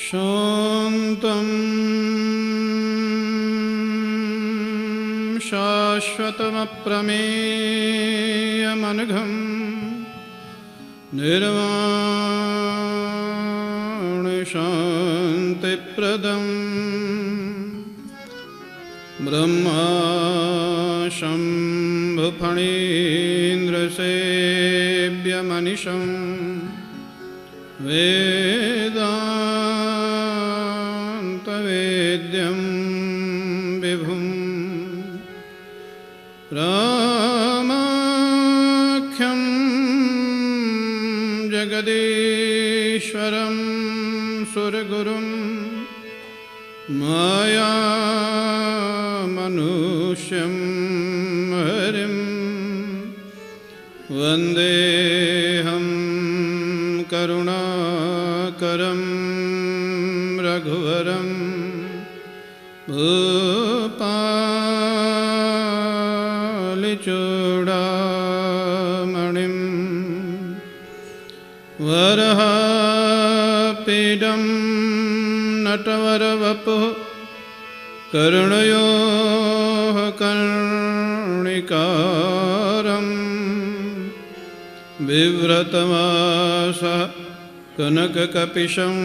शान्तं शाश्वतमप्रमेयमनघं निर्वाणशान्तिप्रदं ब्रह्मा शम्भुफणीन्द्रसेव्यमनिशं वेदान्तवेद्यं विभुं रामाख्यं जगदीश्वरं सुरगुरुं मायामनुष्यं हरिं वन्देऽहं करुणाकरं रघुवरं भूपालचूडामणिं वरहापीडं नटवरवपुः कर्णयोः कर्णिकारं बिभ्रतवासः कनककपिशं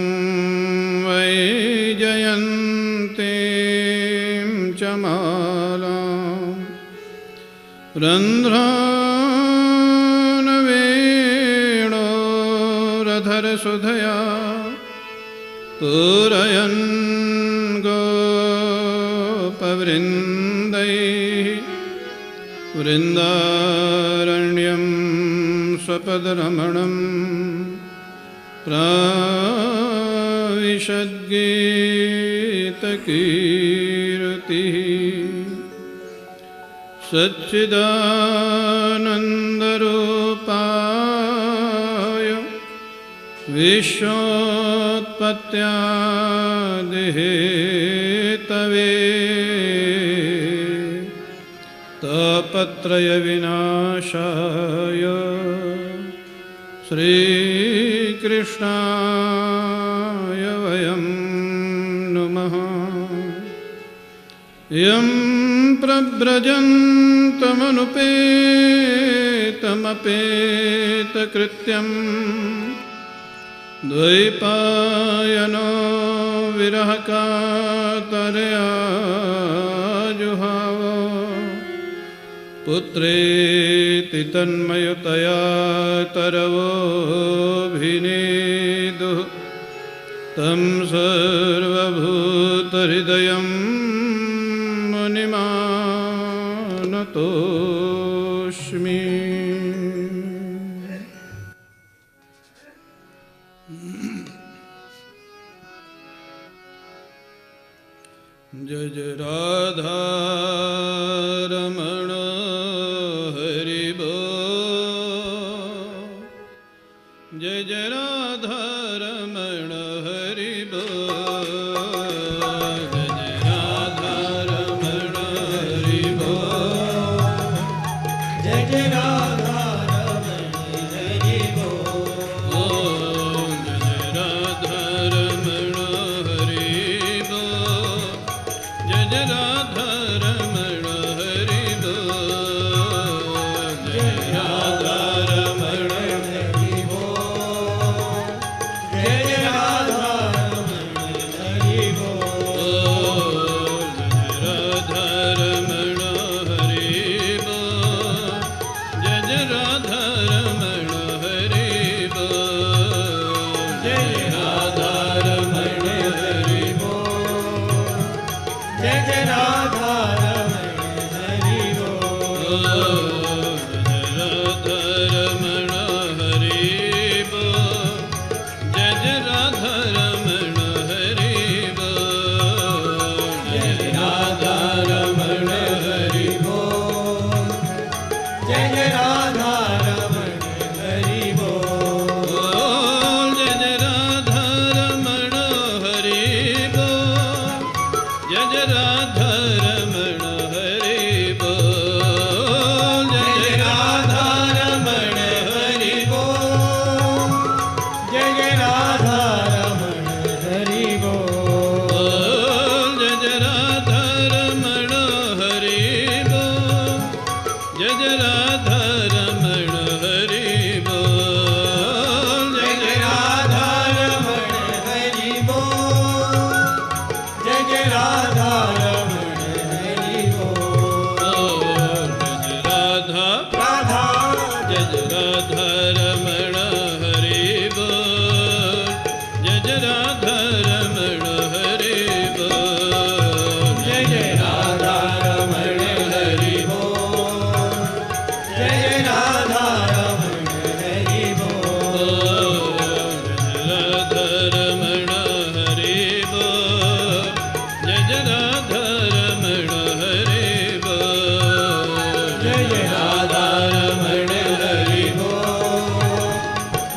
वैजयन्तीं च मालां रन्ध्रानवेणोरधरसुधया पूरयन् गोपवृन्दैः वृन्दारण्यं स्वपदरमणं प्राविशद्गीतकीर्तिः सच्चिदानन्दरूपाय विश्वोत्पत्त्यादिहेतवे तापत्रयविनाशाय श्रीकृष्णाय वयं नुमः। यं प्रव्रजन्तमनुपेतमपेतकृत्यं द्वैपायनो विरहकातरया जुहाव पुत्रेति तन्मयतया तरवोऽभिनेदुः तं सर्वभूतहृदयं मुनिमानतोऽस्मि। जय जय राधा रमण हरि बोल, जय जय राधा रमण हरि बोल, जय जय राधा रमण हरि बोल, जय जय राधा रमण हरि बोल, जय जय राधा रमण हरि बोल, जय जय राधा रमण हरि बोल, जय राधा रमण हरि बोल, जय राधा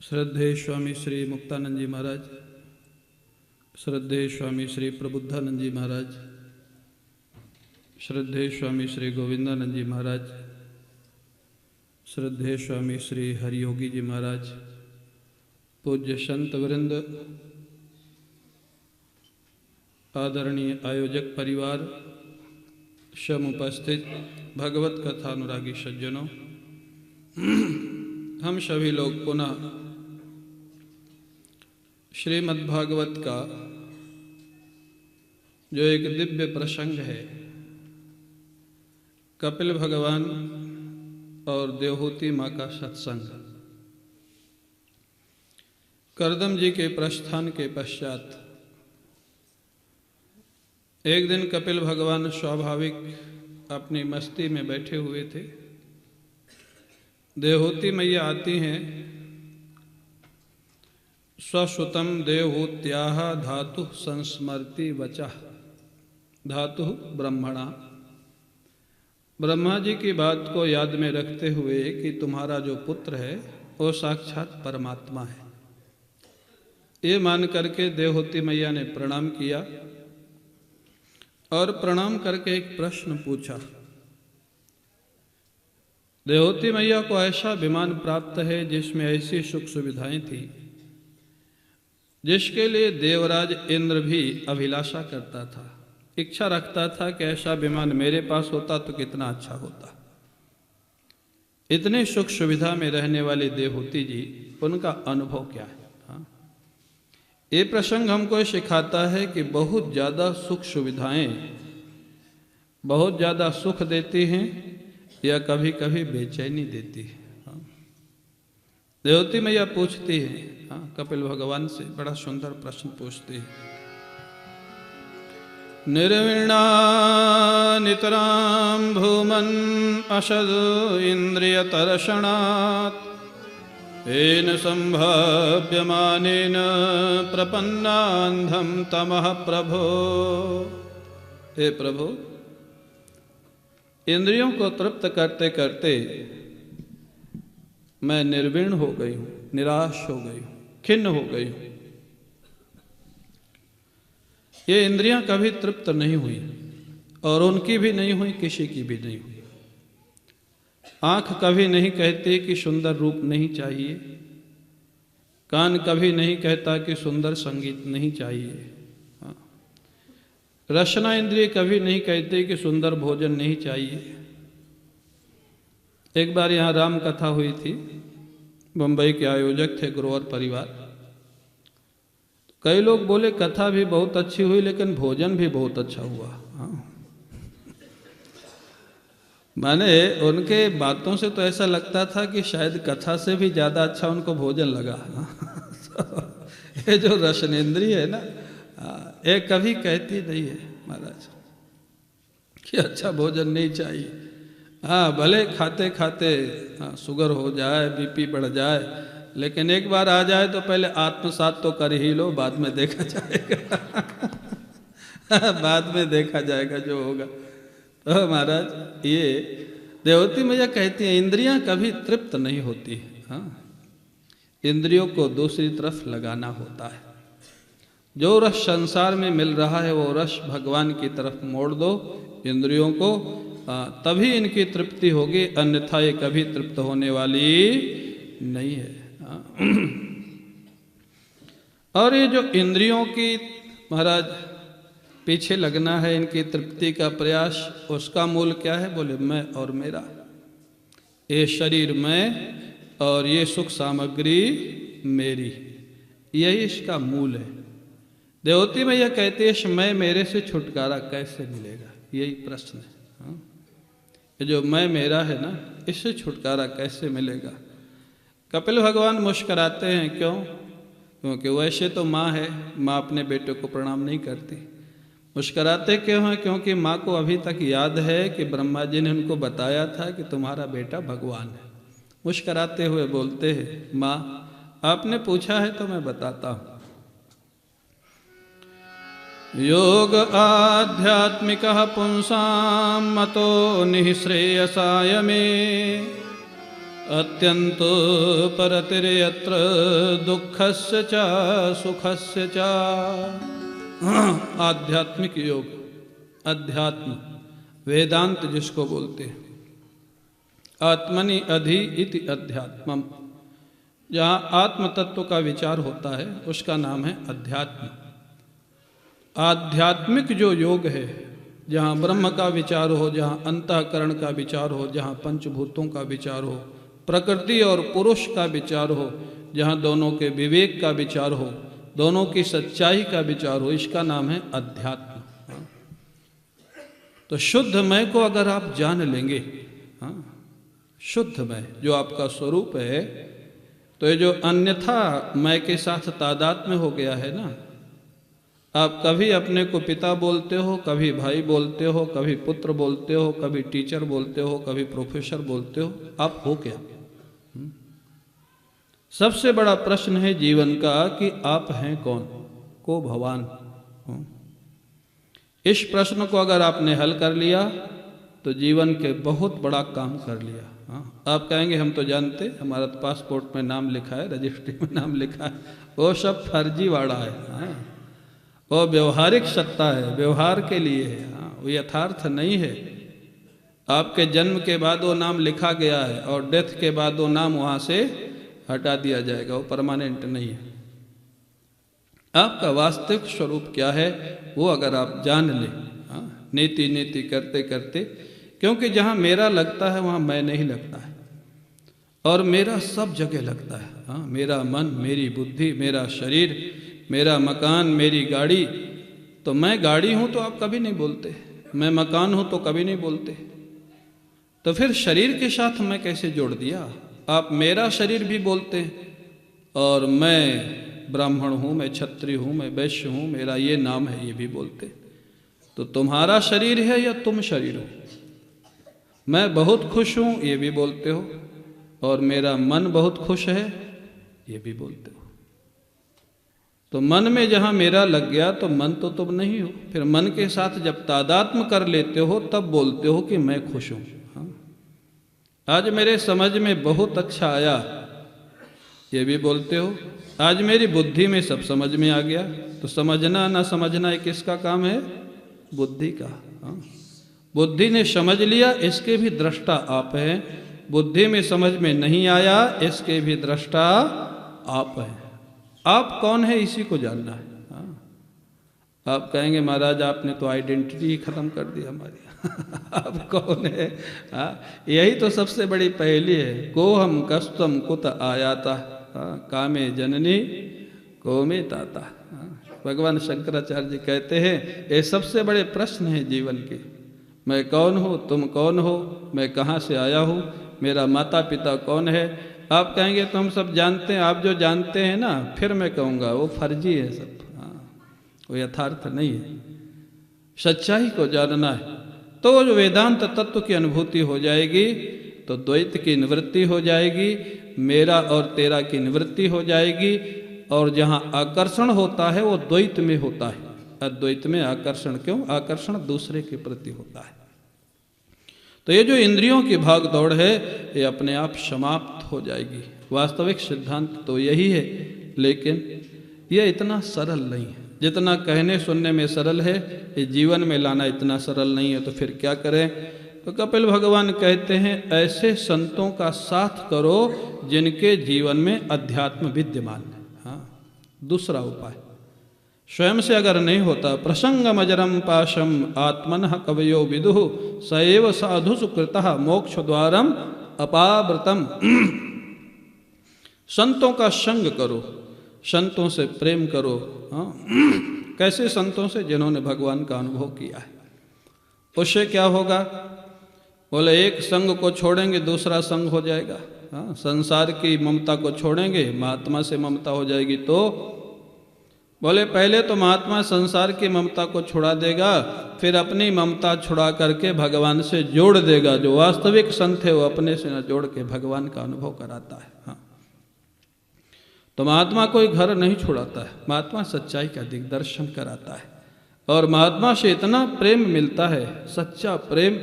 श्रद्धेय स्वामी श्री मुक्तानंद जी महाराज, श्रद्धेय स्वामी श्री प्रबुद्धानंद जी महाराज, श्रद्धेय स्वामी श्री गोविंदानंद जी महाराज, श्रद्धेय स्वामी श्री हरियोगी जी महाराज, पूज्य संत वृंद, आदरणीय आयोजक परिवार, सम उपस्थित भगवत कथा अनुरागी सज्जनों, हम सभी लोग पुनः श्रीमद्भागवत का जो एक दिव्य प्रसंग है, कपिल भगवान और देवहूति माँ का सत्संग, करदम जी के प्रस्थान के पश्चात एक दिन कपिल भगवान स्वाभाविक अपनी मस्ती में बैठे हुए थे। देवहूति मैया आती हैं, स्वसुतम देवहूत्याः धातु संस्मृति वचः, धातु ब्रह्मणा, ब्रह्मा जी की बात को याद में रखते हुए कि तुम्हारा जो पुत्र है वो साक्षात परमात्मा है, ये मान करके देवहूति मैया ने प्रणाम किया और प्रणाम करके एक प्रश्न पूछा। देवहूति मैया को ऐसा विमान प्राप्त है जिसमें ऐसी सुख सुविधाएं थी जिसके लिए देवराज इंद्र भी अभिलाषा करता था, इच्छा रखता था कि ऐसा विमान मेरे पास होता तो कितना अच्छा होता। इतने सुख सुविधा में रहने वाली देवहूति जी, उनका अनुभव क्या है? हाँ? ये प्रसंग हमको सिखाता है कि बहुत ज़्यादा सुख सुविधाएं बहुत ज़्यादा सुख देती हैं या कभी कभी बेचैनी देती है। हाँ? देवहूति मैया पूछती है, हाँ, कपिल भगवान से बड़ा सुंदर प्रश्न पूछती है। निर्वीणा नितरां भूमन् अशद इंद्रियतर्षणात् येन संभाव्यमानेन प्रपन्नान्धं तमः प्रभो। हे प्रभु, इंद्रियों को तृप्त करते करते मैं निर्वीण हो गई हूं, निराश हो गई हूं, खिन्न हो गई हूं। ये इंद्रियां कभी तृप्त नहीं हुई और उनकी भी नहीं हुई, किसी की भी नहीं हुई। आंख कभी नहीं कहती कि सुंदर रूप नहीं चाहिए, कान कभी नहीं कहता कि सुंदर संगीत नहीं चाहिए, रसना इंद्रिय कभी नहीं कहते कि सुंदर भोजन नहीं चाहिए। एक बार यहाँ राम कथा हुई थी, बंबई के आयोजक थे ग्रोवर परिवार। कई लोग बोले कथा भी बहुत अच्छी हुई लेकिन भोजन भी बहुत अच्छा हुआ। हाँ, माने उनके बातों से तो ऐसा लगता था कि शायद कथा से भी ज़्यादा अच्छा उनको भोजन लगा। ये जो रसनेंद्रिय है ना, ये कभी कहती नहीं है महाराज कि अच्छा भोजन नहीं चाहिए। हाँ, भले खाते खाते शुगर हो जाए, बीपी बढ़ जाए, लेकिन एक बार आ जाए तो पहले आत्मसात तो कर ही लो, बाद में देखा जाएगा। बाद में देखा जाएगा जो होगा। तो महाराज, ये देवहूति मैया कहती हैं इंद्रियां कभी तृप्त नहीं होती। हाँ, इंद्रियों को दूसरी तरफ लगाना होता है। जो रस संसार में मिल रहा है वो रस भगवान की तरफ मोड़ दो इंद्रियों को, तभी इनकी तृप्ति होगी, अन्यथा ये कभी तृप्त होने वाली नहीं है। और ये जो इंद्रियों की महाराज पीछे लगना है, इनकी तृप्ति का प्रयास, उसका मूल क्या है? बोले मैं और मेरा। ये शरीर मैं और ये सुख सामग्री मेरी, यही इसका मूल है। देवहूति मैया कहती है मैं मेरे से छुटकारा कैसे मिलेगा, यही प्रश्न है। हाँ? ये जो मैं मेरा है ना, इससे छुटकारा कैसे मिलेगा? कपिल भगवान मुस्कराते हैं, क्यों? क्योंकि वैसे तो माँ है, माँ अपने बेटे को प्रणाम नहीं करती। मुस्कराते क्यों हैं? क्योंकि माँ को अभी तक याद है कि ब्रह्मा जी ने उनको बताया था कि तुम्हारा बेटा भगवान है। मुस्कराते हुए बोलते हैं, माँ आपने पूछा है तो मैं बताता हूँ। योग आध्यात्मिकः पुंसां मतो निःश्रेयसाय मे अत्यंतो परतिर्यत्र दुःखस्य च सुखस्य च। आध्यात्मिक योग, अध्यात्म वेदांत जिसको बोलते हैं, आत्मनि अधि इति अध्यात्मम, जहाँ आत्म तत्व का विचार होता है उसका नाम है अध्यात्म। आध्यात्मिक जो योग है, जहाँ ब्रह्म का विचार हो, जहाँ अंतःकरण का विचार हो, जहाँ पंचभूतों का विचार हो, प्रकृति और पुरुष का विचार हो, जहाँ दोनों के विवेक का विचार हो, दोनों की सच्चाई का विचार हो, इसका नाम है अध्यात्म। तो शुद्ध मैं को अगर आप जान लेंगे, शुद्ध मैं जो आपका स्वरूप है, तो ये जो अन्यथा मैं के साथ तादात्म्य हो गया है ना, आप कभी अपने को पिता बोलते हो, कभी भाई बोलते हो, कभी पुत्र बोलते हो, कभी टीचर बोलते हो, कभी प्रोफेसर बोलते हो, आप हो क्या? सबसे बड़ा प्रश्न है जीवन का कि आप हैं कौन? को भगवान। इस प्रश्न को अगर आपने हल कर लिया तो जीवन के बहुत बड़ा काम कर लिया। आप कहेंगे हम तो जानते, हमारा तो पासपोर्ट में नाम लिखा है, रजिस्ट्री में नाम लिखा है, वो सब फर्जीवाड़ा है। वो व्यवहारिक सत्ता है, व्यवहार के लिए है, वो यथार्थ नहीं है। आपके जन्म के बाद वो नाम लिखा गया है और डेथ के बाद वो नाम वहाँ से हटा दिया जाएगा, वो परमानेंट नहीं है। आपका वास्तविक स्वरूप क्या है वो अगर आप जान लें, नीति नीति करते करते, क्योंकि जहाँ मेरा लगता है वहाँ मैं नहीं लगता है, और मेरा सब जगह लगता है। मेरा मन, मेरी बुद्धि, मेरा शरीर, मेरा मकान, मेरी गाड़ी। तो मैं गाड़ी हूँ तो आप कभी नहीं बोलते, मैं मकान हूँ तो कभी नहीं बोलते। तो फिर शरीर के साथ मैं कैसे जोड़ दिया? आप मेरा शरीर भी बोलते हैं, और मैं ब्राह्मण हूँ, मैं क्षत्रिय हूँ, मैं वैश्य हूँ, मेरा ये नाम है, ये भी बोलते। तो तुम्हारा शरीर है या तुम शरीर हो? मैं बहुत खुश हूँ ये भी बोलते हो, और मेरा मन बहुत खुश है ये भी बोलते हो। तो मन में जहाँ मेरा लग गया तो मन तो तुम नहीं हो। फिर मन के साथ जब तादात्म्य कर लेते हो तब बोलते हो कि मैं खुश हूँ। आज मेरे समझ में बहुत अच्छा आया ये भी बोलते हो। आज मेरी बुद्धि में सब समझ में आ गया। तो समझना ना समझना ये किसका काम है? बुद्धि का। बुद्धि ने समझ लिया, इसके भी दृष्टा आप हैं। बुद्धि में समझ में नहीं आया, इसके भी दृष्टा आप हैं। आप कौन है इसी को जानना है। आप कहेंगे महाराज आपने तो आइडेंटिटी ही खत्म कर दी हमारी। आप कौन है? यही तो सबसे बड़ी पहेली है। को हम कस्तम कुत आयाता कामे जननी कोमे ताता। भगवान शंकराचार्य जी कहते हैं ये सबसे बड़े प्रश्न हैं जीवन के। मैं कौन हूँ, तुम कौन हो, मैं कहाँ से आया हूँ, मेरा माता पिता कौन है। आप कहेंगे तो हम सब जानते हैं। आप जो जानते हैं ना, फिर मैं कहूँगा वो फर्जी है सब, वो यथार्थ नहीं है। सच्चाई को जानना है तो जो वेदांत तत्व की अनुभूति हो जाएगी तो द्वैत की निवृत्ति हो जाएगी, मेरा और तेरा की निवृत्ति हो जाएगी। और जहाँ आकर्षण होता है वो द्वैत में होता है, अद्वैत में आकर्षण क्यों? आकर्षण दूसरे के प्रति होता है। तो ये जो इंद्रियों की भाग दौड़ है ये अपने आप समाप्त हो जाएगी। वास्तविक सिद्धांत तो यही है, लेकिन ये इतना सरल नहीं है। जितना कहने सुनने में सरल है, ये जीवन में लाना इतना सरल नहीं है। तो फिर क्या करें? तो कपिल भगवान कहते हैं ऐसे संतों का साथ करो जिनके जीवन में अध्यात्म विद्यमान है। दूसरा उपाय स्वयं से अगर नहीं होता, प्रसंगमजरम पाशम आत्मनः कवयो विदुः सएव साधु सुकृतः मोक्ष द्वारम अपावृतम। संतों का संग करो, संतों से प्रेम करो। कैसे संतों से? जिन्होंने भगवान का अनुभव किया है। उससे क्या होगा? बोले एक संग को छोड़ेंगे दूसरा संग हो जाएगा। संसार की ममता को छोड़ेंगे, महात्मा से ममता हो जाएगी। तो बोले पहले तो महात्मा संसार की ममता को छुड़ा देगा, फिर अपनी ममता छुड़ा करके भगवान से जोड़ देगा। जो वास्तविक संत है वो अपने से न जोड़ के भगवान का अनुभव कराता है। तो महात्मा कोई घर नहीं छुड़ाता है, महात्मा सच्चाई का दिग्दर्शन कराता है। और महात्मा से इतना प्रेम मिलता है, सच्चा प्रेम।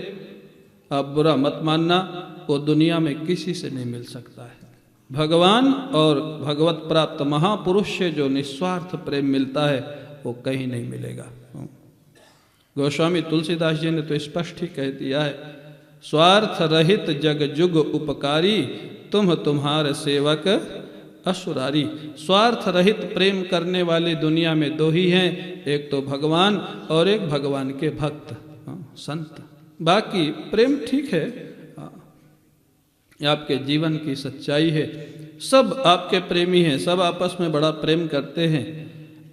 आप बुरा मत मानना, वो दुनिया में किसी से नहीं मिल सकता है। भगवान और भगवत प्राप्त महापुरुष से जो निस्वार्थ प्रेम मिलता है वो कहीं नहीं मिलेगा। गोस्वामी तुलसीदास जी ने तो स्पष्ट ही कह दिया है, स्वार्थ रहित जग जुग उपकारी, तुम तुम्हारे सेवक असुरारी। स्वार्थ रहित प्रेम करने वाले दुनिया में दो ही हैं, एक तो भगवान और एक भगवान के भक्त संत। बाकी प्रेम ठीक है, ये आपके जीवन की सच्चाई है। सब आपके प्रेमी हैं, सब आपस में बड़ा प्रेम करते हैं,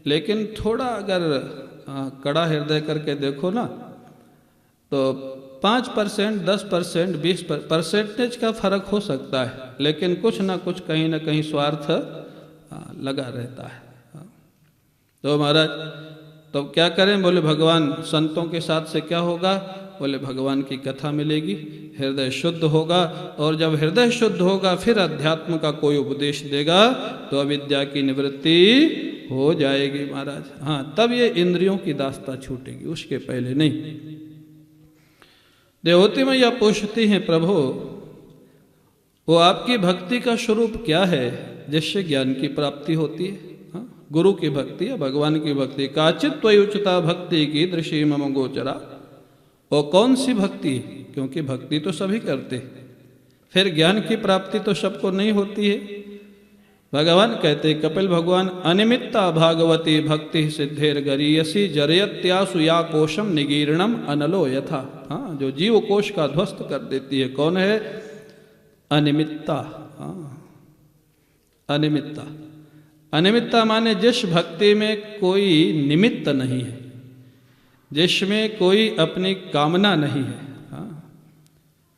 लेकिन थोड़ा अगर कड़ा हृदय करके देखो ना तो 5%, 10%, 20% का फर्क हो सकता है, लेकिन कुछ ना कुछ कहीं ना कहीं स्वार्थ लगा रहता है। तो महाराज तो क्या करें? बोले भगवान संतों के साथ से क्या होगा? बोले भगवान की कथा मिलेगी, हृदय शुद्ध होगा, और जब हृदय शुद्ध होगा फिर अध्यात्म का कोई उपदेश देगा तो अविद्या की निवृत्ति हो जाएगी महाराज। हाँ, तब ये इंद्रियों की दास्ता छूटेगी, उसके पहले नहीं। देवहूति मैया पूछती हैं, प्रभु वो आपकी भक्ति का स्वरूप क्या है जिससे ज्ञान की प्राप्ति होती है? हाँ, गुरु की भक्ति या भगवान की भक्ति। काचित त्वयि उचिता भक्ति की दृश्य मम गोचरा। वो कौन सी भक्ति? क्योंकि भक्ति तो सभी करते, फिर ज्ञान की प्राप्ति तो सबको नहीं होती है। भगवान कहते, कपिल भगवान, अनिमित्ता भागवती भक्ति सिद्धेर गरीयसी जरयत्यासु या कोशम निगीर्णम अनलो यथा। हाँ, जो जीव कोश का ध्वस्त कर देती है, कौन है? अनिमित्ता। हाँ, अनिमित्ता। अनिमित्ता माने जिस भक्ति में कोई निमित्त नहीं है, जिसमें कोई अपनी कामना नहीं है। हाँ,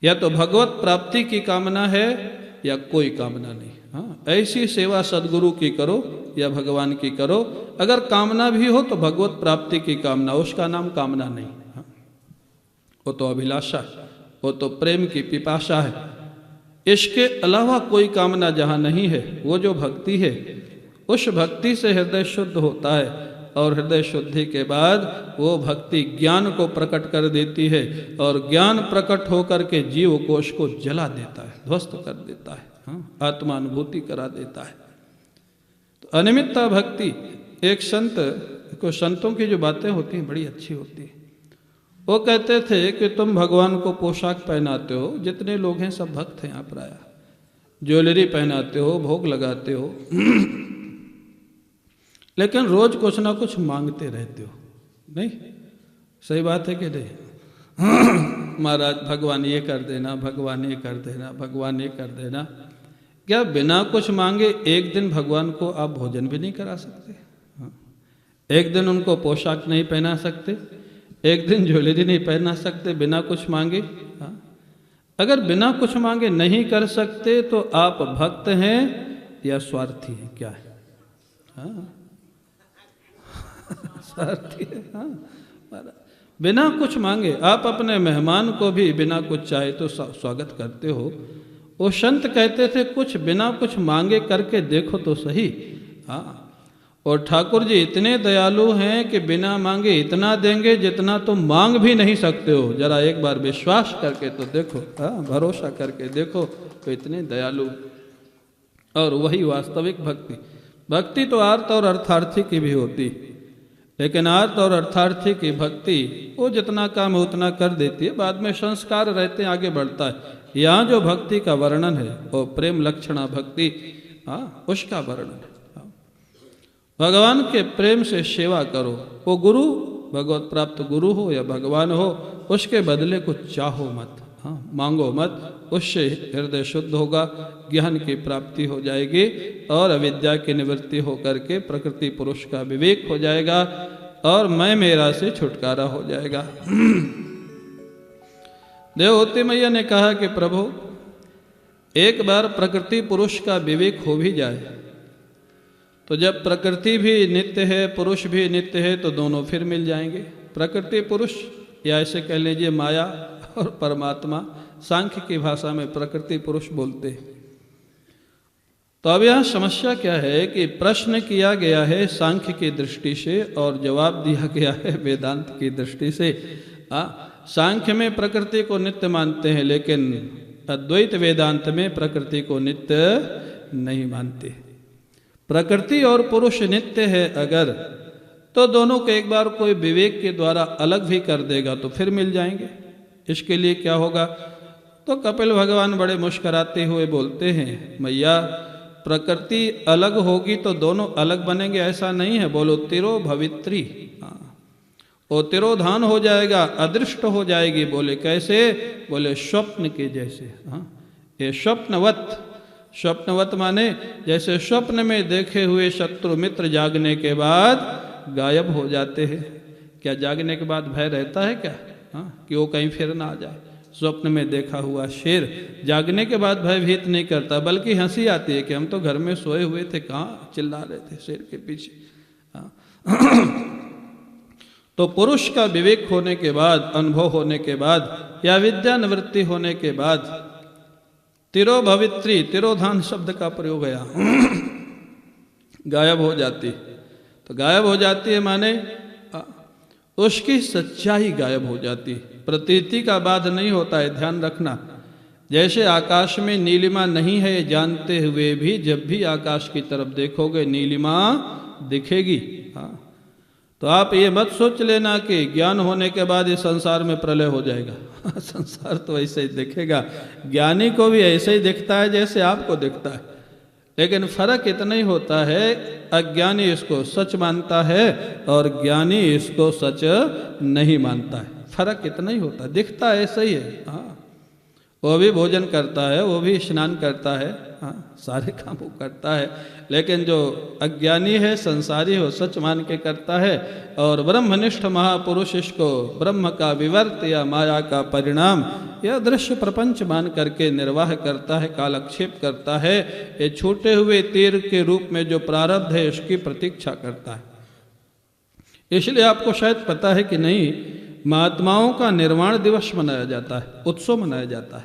या तो भगवत प्राप्ति की कामना है या कोई कामना नहीं। हाँ, ऐसी सेवा सदगुरु की करो या भगवान की करो। अगर कामना भी हो तो भगवत प्राप्ति की कामना, उसका नाम कामना नहीं। हाँ, वो तो अभिलाषा, वो तो प्रेम की पिपासा है। इसके अलावा कोई कामना जहाँ नहीं है, वो जो भक्ति है, उस भक्ति से हृदय शुद्ध होता है, और हृदय शुद्धि के बाद वो भक्ति ज्ञान को प्रकट कर देती है, और ज्ञान प्रकट होकर के जीव कोश को जला देता है, ध्वस्त कर देता है, आत्मानुभूति करा देता है। तो अनिमित्ता भक्ति। एक संत को, संतों की जो बातें होती हैं बड़ी अच्छी होती है। वो कहते थे कि तुम भगवान को पोशाक पहनाते हो, जितने लोग हैं सब भक्त हैं, आप प्राय ज्वेलरी पहनाते हो, भोग लगाते हो, लेकिन रोज कुछ ना कुछ मांगते रहते हो। नहीं, सही बात है कि नहीं? महाराज भगवान ये कर देना, भगवान ये कर देना, भगवान ये कर देना। क्या बिना कुछ मांगे एक दिन भगवान को आप भोजन भी नहीं करा सकते? हाँ, एक दिन उनको पोशाक नहीं पहना सकते, एक दिन ज्वेलरी नहीं पहना सकते बिना कुछ मांगे? हाँ, अगर बिना कुछ मांगे नहीं कर सकते तो आप भक्त हैं या स्वार्थी हैं? क्या है? हाँ, स्वार्थी है। हाँ, बिना कुछ मांगे आप अपने मेहमान को भी बिना कुछ चाहे तो स्वागत करते हो। वो संत कहते थे कुछ बिना कुछ मांगे करके देखो तो सही। हाँ, और ठाकुर जी इतने दयालु हैं कि बिना मांगे इतना देंगे जितना तुम मांग भी नहीं सकते हो। जरा एक बार विश्वास करके तो देखो, हाँ, भरोसा करके देखो, तो इतने दयालु। और वही वास्तविक भक्ति। भक्ति तो आर्त और अर्थार्थी की भी होती, लेकिन आर्त और अर्थार्थी की भक्ति वो जितना काम है उतना कर देती है, बाद में संस्कार रहते हैं, आगे बढ़ता है। यहाँ जो भक्ति का वर्णन है वो प्रेम लक्षणा भक्ति, हाँ, उसका वर्णन है। भगवान के प्रेम से सेवा करो। वो गुरु, भगवत प्राप्त गुरु हो या भगवान हो, उसके बदले कुछ चाहो मत, हाँ, मांगो मत। उससे हृदय शुद्ध होगा, ज्ञान की प्राप्ति हो जाएगी, और अविद्या की निवृत्ति होकर के प्रकृति पुरुष का विवेक हो जाएगा, और मैं मेरा से छुटकारा हो जाएगा। देवहूति मैया ने कहा कि प्रभु एक बार प्रकृति पुरुष का विवेक हो भी जाए तो जब प्रकृति भी नित्य है, पुरुष भी नित्य है, तो दोनों फिर मिल जाएंगे। प्रकृति पुरुष, या ऐसे कह लीजिए माया और परमात्मा, सांख्य की भाषा में प्रकृति पुरुष बोलते हैं। तो अब यहाँ समस्या क्या है कि प्रश्न किया गया है सांख्य की दृष्टि से और जवाब दिया गया है वेदांत की दृष्टि से। सांख्य में प्रकृति को नित्य मानते हैं, लेकिन अद्वैत वेदांत में प्रकृति को नित्य नहीं मानते। प्रकृति और पुरुष नित्य है अगर, तो दोनों को एक बार कोई विवेक के द्वारा अलग भी कर देगा तो फिर मिल जाएंगे। इसके लिए क्या होगा? तो कपिल भगवान बड़े मुस्कुराते हुए बोलते हैं, मैया प्रकृति अलग होगी तो दोनों अलग बनेंगे ऐसा नहीं है। बोलो तिरो भवित्री, वो तिरोधान हो जाएगा, अदृष्ट हो जाएगी। बोले कैसे? बोले स्वप्न के जैसे। ये स्वप्नवत, स्वप्नवत माने जैसे स्वप्न में देखे हुए शत्रु मित्र जागने के बाद गायब हो जाते हैं। क्या जागने के बाद भय रहता है क्या? कि वो कहीं फिर ना आ जाए। स्वप्न में देखा हुआ शेर जागने के बाद भयभीत नहीं करता, बल्कि हंसी आती है कि हम तो घर में सोए हुए थे, कहाँ चिल्ला रहे थे शेर के पीछे। तो पुरुष का विवेक होने के बाद, अनुभव होने के बाद या विद्या निवृत्ति होने के बाद तिरो भवित्री, तिरोधान शब्द का प्रयोग है, गायब हो जाती। तो गायब हो जाती है माने उसकी सच्चाई गायब हो जाती। प्रतीति का बाध नहीं होता है, ध्यान रखना। जैसे आकाश में नीलिमा नहीं है जानते हुए भी जब भी आकाश की तरफ देखोगे नीलिमा दिखेगी। तो आप ये मत सोच लेना कि ज्ञान होने के बाद इस संसार में प्रलय हो जाएगा। संसार तो ऐसे ही दिखेगा, ज्ञानी को भी ऐसे ही दिखता है जैसे आपको दिखता है। लेकिन फर्क इतना ही होता है, अज्ञानी इसको सच मानता है और ज्ञानी इसको सच नहीं मानता है। फर्क इतना ही होता है, दिखता ऐसा ही है। वो भी भोजन करता है, वो भी स्नान करता है, सारे काम वो करता है, लेकिन जो अज्ञानी है, संसारी हो, सच मान के करता है। और ब्रह्मनिष्ठ महापुरुष इसको ब्रह्म का विवर्त या माया का परिणाम या दृश्य प्रपंच मान करके निर्वाह करता है, कालक्षेप करता है। ये छूटे हुए तीर के रूप में जो प्रारब्ध है इसकी प्रतीक्षा करता है। इसलिए आपको शायद पता है कि नहीं, महात्माओं का निर्वाण दिवस मनाया जाता है, उत्सव मनाया जाता है।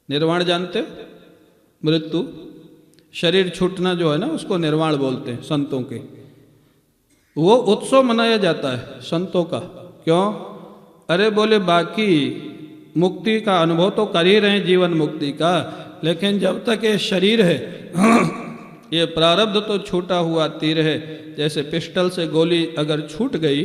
निर्वाण जानते हो? मृत्यु, शरीर छूटना जो है ना, उसको निर्वाण बोलते हैं संतों के। वो उत्सव मनाया जाता है संतों का। क्यों? अरे बोले बाकी मुक्ति का अनुभव तो कर ही रहे हैं, जीवन मुक्ति का, लेकिन जब तक ये शरीर है ये प्रारब्ध तो छूटा हुआ तीर है। जैसे पिस्टल से गोली अगर छूट गई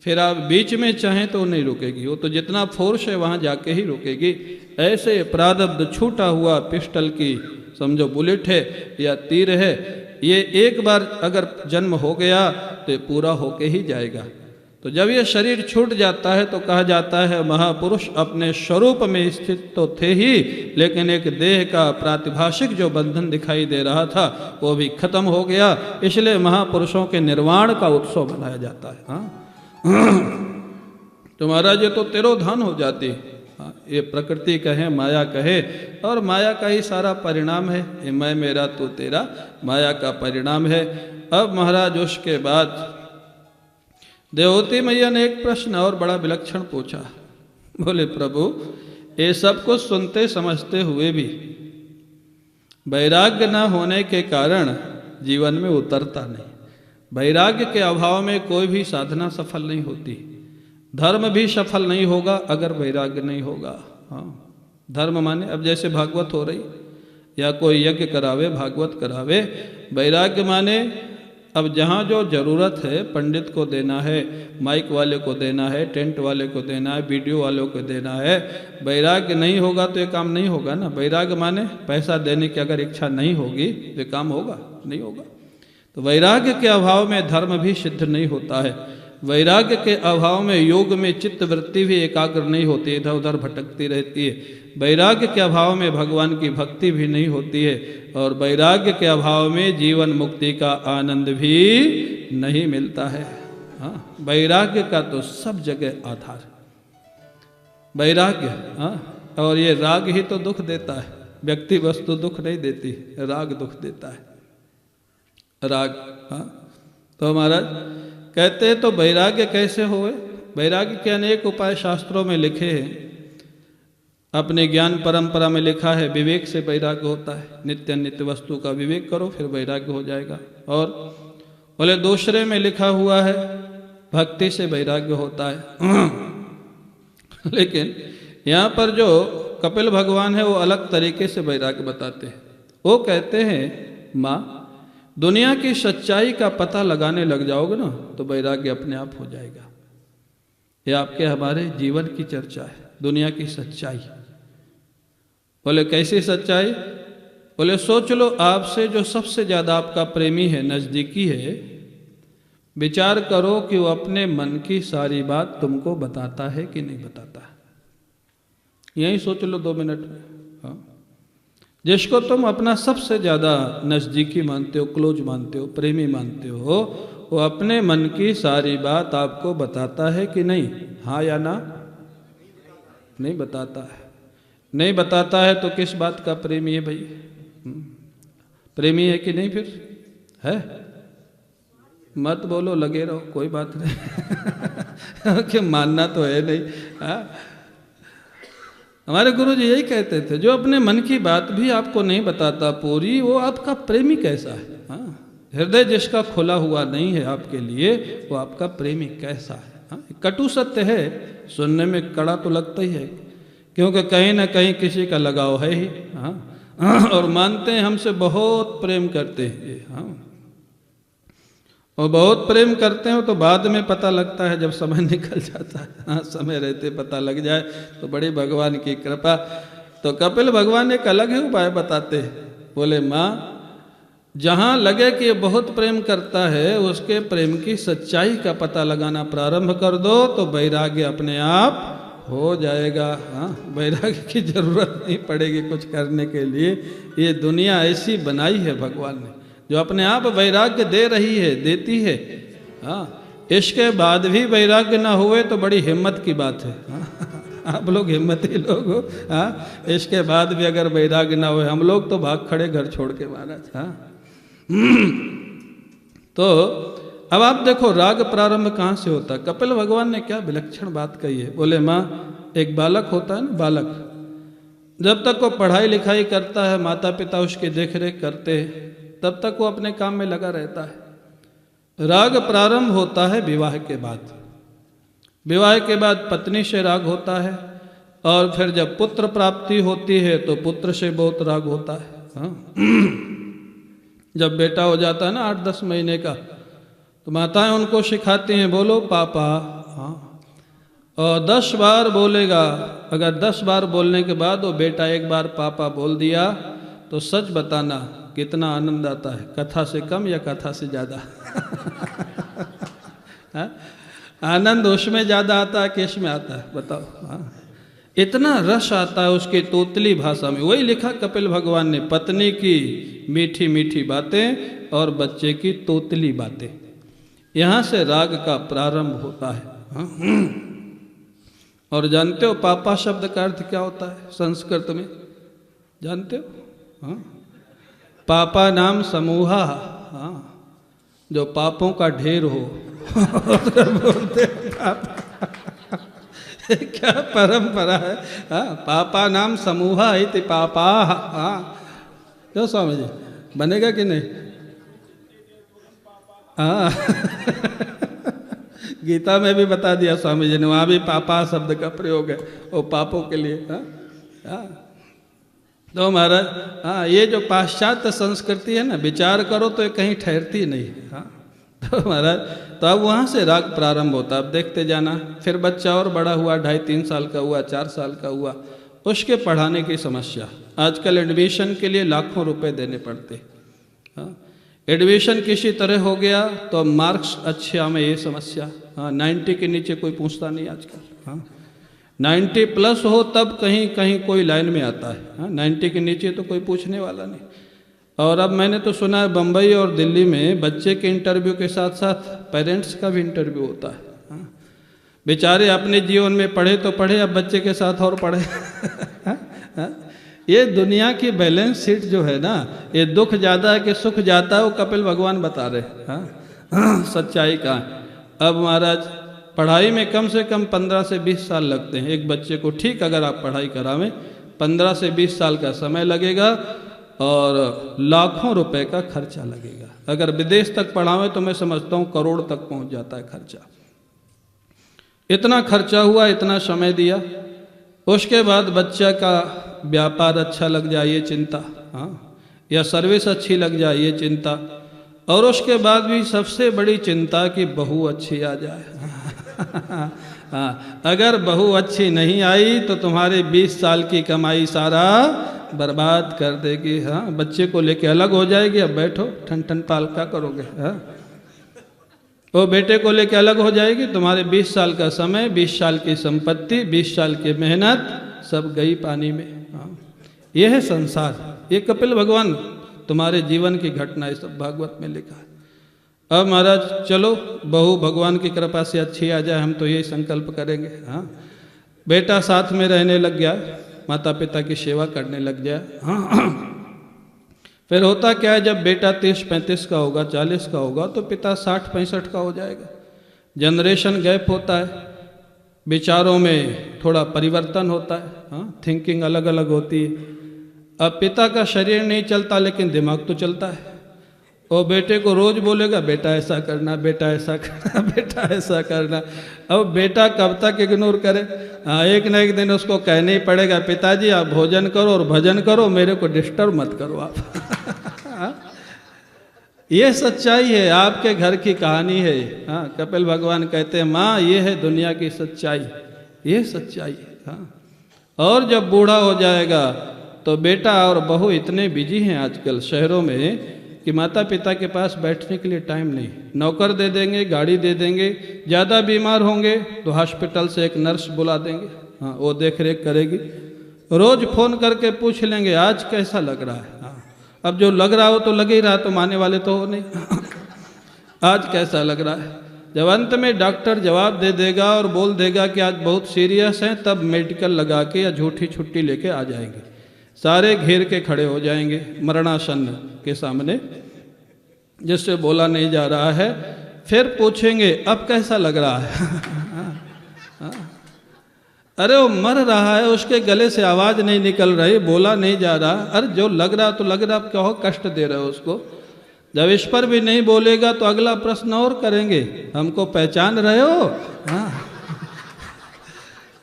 फिर आप बीच में चाहें तो नहीं रुकेगी, वो तो जितना फोर्स है वहाँ जाके ही रुकेगी। ऐसे प्रारब्ध छूटा हुआ पिस्टल की समझो बुलेट है या तीर है, ये एक बार अगर जन्म हो गया तो ये पूरा होके ही जाएगा। तो जब ये शरीर छूट जाता है तो कहा जाता है महापुरुष अपने स्वरूप में स्थित तो थे ही, लेकिन एक देह का प्रातिभाषिक जो बंधन दिखाई दे रहा था वो भी खत्म हो गया। इसलिए महापुरुषों के निर्वाण का उत्सव मनाया जाता है। तो महाराज ये तो तिरोधान हो जाती। ये प्रकृति कहे, माया कहे, और माया का ही सारा परिणाम है। ये मैं मेरा तू तेरा माया का परिणाम है। अब महाराज उसके बाद देवहूति मैया ने एक प्रश्न और बड़ा विलक्षण पूछा। बोले प्रभु ये सब कुछ सुनते समझते हुए भी वैराग्य न होने के कारण जीवन में उतरता नहीं। वैराग्य के अभाव में कोई भी साधना सफल नहीं होती, धर्म भी सफल नहीं होगा अगर वैराग्य नहीं होगा। धर्म माने अब जैसे भागवत हो रही या कोई यज्ञ करावे, भागवत करावे, वैराग्य माने अब जहाँ जो ज़रूरत है पंडित को देना है, माइक वाले को देना है, टेंट वाले को देना है, वीडियो वालों को देना है। वैराग्य नहीं होगा तो ये काम नहीं होगा ना। वैराग्य माने पैसा देने की अगर इच्छा नहीं होगी तो ये काम होगा नहीं होगा। तो वैराग्य के अभाव में धर्म भी सिद्ध नहीं होता है। वैराग्य के अभाव में योग में चित्त वृत्ति भी एकाग्र नहीं होती, इधर उधर भटकती रहती है। वैराग्य के अभाव में भगवान की भक्ति भी नहीं होती है, और वैराग्य के अभाव में जीवन मुक्ति का आनंद भी नहीं मिलता है। वैराग्य का तो सब जगह आधार वैराग्य। और ये राग ही तो दुख देता है, व्यक्ति वस्तु दुख नहीं देती, राग दुख देता है। राग तो महाराज कहते हैं तो वैराग्य कैसे होए? वैराग्य के अनेक उपाय शास्त्रों में लिखे हैं। अपने ज्ञान परंपरा में लिखा है विवेक से वैराग्य होता है। नित्य नित्य वस्तु का विवेक करो फिर वैराग्य हो जाएगा। और बोले दूसरे में लिखा हुआ है भक्ति से वैराग्य होता है। लेकिन यहाँ पर जो कपिल भगवान है वो अलग तरीके से वैराग्य बताते हैं। वो कहते हैं माँ, दुनिया की सच्चाई का पता लगाने लग जाओगे ना तो वैराग्य अपने आप हो जाएगा। ये आपके हमारे जीवन की चर्चा है, दुनिया की सच्चाई। बोले कैसी सच्चाई? बोले सोच लो, आपसे जो सबसे ज़्यादा आपका प्रेमी है, नज़दीकी है, विचार करो कि वो अपने मन की सारी बात तुमको बताता है कि नहीं बताता है। यही सोच लो 2 मिनट में। हाँ, जिसको तुम अपना सबसे ज़्यादा नज़दीकी मानते हो, क्लोज मानते हो, प्रेमी मानते हो, वो अपने मन की सारी बात आपको बताता है कि नहीं? हाँ या ना? नहीं बताता है। नहीं बताता है तो किस बात का प्रेमी है भाई? प्रेमी है कि नहीं? फिर है? मत बोलो, लगे रहो, कोई बात नहीं कि मानना तो है नहीं। हाँ? हमारे गुरु जी यही कहते थे, जो अपने मन की बात भी आपको नहीं बताता पूरी, वो आपका प्रेमी कैसा है? हाँ? हृदय जिसका खुला हुआ नहीं है आपके लिए, वो आपका प्रेमी कैसा है? हाँ? कटु सत्य है, सुनने में कड़ा तो लगता ही है, क्योंकि कहीं ना कहीं किसी का लगाव है ही। हाँ? और मानते हैं हमसे बहुत प्रेम करते हैं। हाँ? और बहुत प्रेम करते हो तो बाद में पता लगता है, जब समय निकल जाता है। हाँ, समय रहते पता लग जाए तो बड़ी भगवान की कृपा। तो कपिल भगवान एक अलग ही उपाय बताते हैं। बोले माँ, जहाँ लगे कि ये बहुत प्रेम करता है, उसके प्रेम की सच्चाई का पता लगाना प्रारंभ कर दो तो वैराग्य अपने आप हो जाएगा। हाँ, वैराग्य की जरूरत नहीं पड़ेगी कुछ करने के लिए। ये दुनिया ऐसी बनाई है भगवान ने, जो अपने आप वैराग्य दे रही है, देती है। हाँ, इसके बाद भी वैराग्य ना हुए तो बड़ी हिम्मत की बात है। हाँ? आप लोग हिम्मती लोग हो। हाँ, इसके बाद भी अगर वैराग्य ना हुए, हम लोग तो भाग खड़े घर छोड़ के महाराज। हाँ, तो अब आप देखो राग प्रारंभ कहाँ से होता है। कपिल भगवान ने क्या विलक्षण बात कही है। बोले माँ, एक बालक होता है ना, बालक जब तक वो पढ़ाई लिखाई करता है, माता पिता उसकी देख रेख करते हैं, तब तक वो अपने काम में लगा रहता है। राग प्रारंभ होता है विवाह के बाद। विवाह के बाद पत्नी से राग होता है, और फिर जब पुत्र प्राप्ति होती है तो पुत्र से बहुत राग होता है। हाँ? जब बेटा हो जाता है ना 8-10 महीने का, तो माताएं उनको सिखाती हैं, बोलो पापा। हाँ, और 10 बार बोलेगा। अगर 10 बार बोलने के बाद वो बेटा एक बार पापा बोल दिया तो सच बताना कितना आनंद आता है। कथा से कम या कथा से ज़्यादा? आनंद उसमें ज़्यादा आता है कि इसमें आता है? बताओ। हाँ, इतना रस आता है उसकी तोतली भाषा में। वही लिखा कपिल भगवान ने, पत्नी की मीठी मीठी बातें और बच्चे की तोतली बातें। यहाँ से राग का प्रारंभ होता है। हाँ? और जानते हो पापा शब्द का अर्थ क्या होता है संस्कृत में? जानते हो? हाँ? पापा नाम समूहा। हाँ, जो पापों का ढेर हो बोलते क्या परंपरा है। हाँ, पापा नाम समूहा इति पापा। हाँ, क्यों स्वामी जी, बनेगा कि नहीं? हाँ गीता में भी बता दिया स्वामी जी ने, वहाँ भी पापा शब्द का प्रयोग है वो पापों के लिए। हाँ? हाँ, तो महाराज, हाँ, ये जो पाश्चात्य संस्कृति है ना, विचार करो तो ये कहीं ठहरती नहीं। हाँ, तो महाराज, तो अब वहाँ से राग प्रारंभ होता। अब देखते जाना, फिर बच्चा और बड़ा हुआ, 2.5-3 साल का हुआ, 4 साल का हुआ, उसके पढ़ाने की समस्या। आजकल एडमिशन के लिए लाखों रुपए देने पड़ते। हाँ, एडमिशन किसी तरह हो गया तो मार्क्स अच्छे आवे, ये समस्या। हाँ, 90 के नीचे कोई पूछता नहीं आजकल। हाँ, 90 प्लस हो तब कहीं कहीं कोई लाइन में आता है। हाँ, 90 के नीचे तो कोई पूछने वाला नहीं। और अब मैंने तो सुना है बम्बई और दिल्ली में बच्चे के इंटरव्यू के साथ साथ पेरेंट्स का भी इंटरव्यू होता है। हाँ, बेचारे अपने जीवन में पढ़े तो पढ़े, अब बच्चे के साथ और पढ़े। हाँ? ये दुनिया की बैलेंस शीट जो है ना, ये दुख ज़्यादा है कि सुख ज़्यादा है, वो कपिल भगवान बता रहे। हाँ, सच्चाई का। अब महाराज, पढ़ाई में कम से कम 15 से 20 साल लगते हैं एक बच्चे को। ठीक अगर आप पढ़ाई करावें 15 से 20 साल का समय लगेगा और लाखों रुपए का खर्चा लगेगा। अगर विदेश तक पढ़ावें तो मैं समझता हूँ करोड़ तक पहुँच जाता है खर्चा। इतना खर्चा हुआ, इतना समय दिया, उसके बाद बच्चा का व्यापार अच्छा लग जाए ये चिंता, हाँ, या सर्विस अच्छी लग जाए ये चिंता, और उसके बाद भी सबसे बड़ी चिंता कि बहू अच्छी आ जाए। हाँ, अगर बहू अच्छी नहीं आई तो तुम्हारे 20 साल की कमाई सारा बर्बाद कर देगी। हाँ, बच्चे को लेके अलग हो जाएगी, अब बैठो ठन ठन पाल क्या करोगे। हाँ, वो बेटे को लेके अलग हो जाएगी, तुम्हारे 20 साल का समय, 20 साल की संपत्ति, 20 साल की मेहनत सब गई पानी में। हाँ, यह है संसार, ये कपिल भगवान तुम्हारे जीवन की घटना है, सब भागवत में लिखा है। अब महाराज चलो बहू भगवान की कृपा से अच्छी आ जाए, हम तो यही संकल्प करेंगे। हाँ, बेटा साथ में रहने लग गया, माता पिता की सेवा करने लग गया। हाँ, फिर होता क्या है, जब बेटा 30-35 का होगा, 40 का होगा, तो पिता 60-65 का हो जाएगा। जनरेशन गैप होता है, विचारों में थोड़ा परिवर्तन होता है। हाँ, थिंकिंग अलग अलग होती है। अब पिता का शरीर नहीं चलता लेकिन दिमाग तो चलता है। वो बेटे को रोज बोलेगा बेटा ऐसा करना, बेटा ऐसा करना, बेटा ऐसा करना। अब बेटा कब तक इग्नोर करे? हाँ, एक ना एक दिन उसको कहना ही पड़ेगा, पिताजी आप भोजन करो और भजन करो, मेरे को डिस्टर्ब मत करो आप। ये सच्चाई है, आपके घर की कहानी है। हाँ, कपिल भगवान कहते हैं माँ ये है दुनिया की सच्चाई, ये सच्चाई है। हाँ, और जब बूढ़ा हो जाएगा तो बेटा और बहू इतने बिजी हैं आजकल शहरों में कि माता पिता के पास बैठने के लिए टाइम नहीं। नौकर दे देंगे, गाड़ी दे देंगे, ज़्यादा बीमार होंगे तो हॉस्पिटल से एक नर्स बुला देंगे। हाँ, वो देख रेख करेगी। रोज़ फ़ोन करके पूछ लेंगे आज कैसा लग रहा है। हाँ, अब जो लग रहा हो तो लग ही रहा, तो मानने वाले तो हो नहीं। आज कैसा लग रहा है? जब अंत में डॉक्टर जवाब दे देगा और बोल देगा कि आज बहुत सीरियस हैं, तब मेडिकल लगा के या झूठी छुट्टी लेके आ जाएंगे। सारे घेर के खड़े हो जाएंगे मरणासन्न के सामने, जिससे बोला नहीं जा रहा है। फिर पूछेंगे अब कैसा लग रहा है? अरे वो मर रहा है, उसके गले से आवाज़ नहीं निकल रही, बोला नहीं जा रहा। अरे जो लग रहा तो लग रहा, आप क्या हो कष्ट दे रहे हो उसको। जब इस पर भी नहीं बोलेगा तो अगला प्रश्न और करेंगे, हमको पहचान रहे हो? हाँ,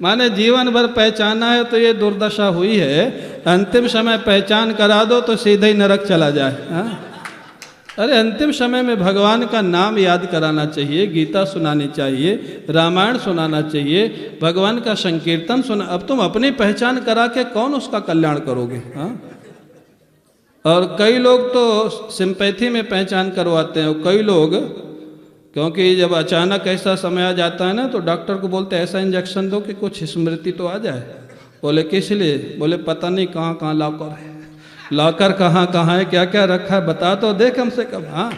माने जीवन भर पहचाना है तो ये दुर्दशा हुई है, अंतिम समय पहचान करा दो तो सीधे ही नरक चला जाए। हाँ? अरे अंतिम समय में भगवान का नाम याद कराना चाहिए, गीता सुनानी चाहिए, रामायण सुनाना चाहिए, भगवान का संकीर्तन सुना। अब तुम अपनी पहचान करा के कौन उसका कल्याण करोगे? हाँ? और कई लोग तो सिंपैथी में पहचान करवाते हैं, कई लोग क्योंकि जब अचानक ऐसा समय आ जाता है ना तो डॉक्टर को बोलते ऐसा इंजेक्शन दो कि कुछ स्मृति तो आ जाए। बोले किस लिए? बोले पता नहीं कहाँ कहाँ लॉकर है, लॉकर कहाँ कहाँ है, क्या क्या रखा है बता तो दे कम से कम। हाँ,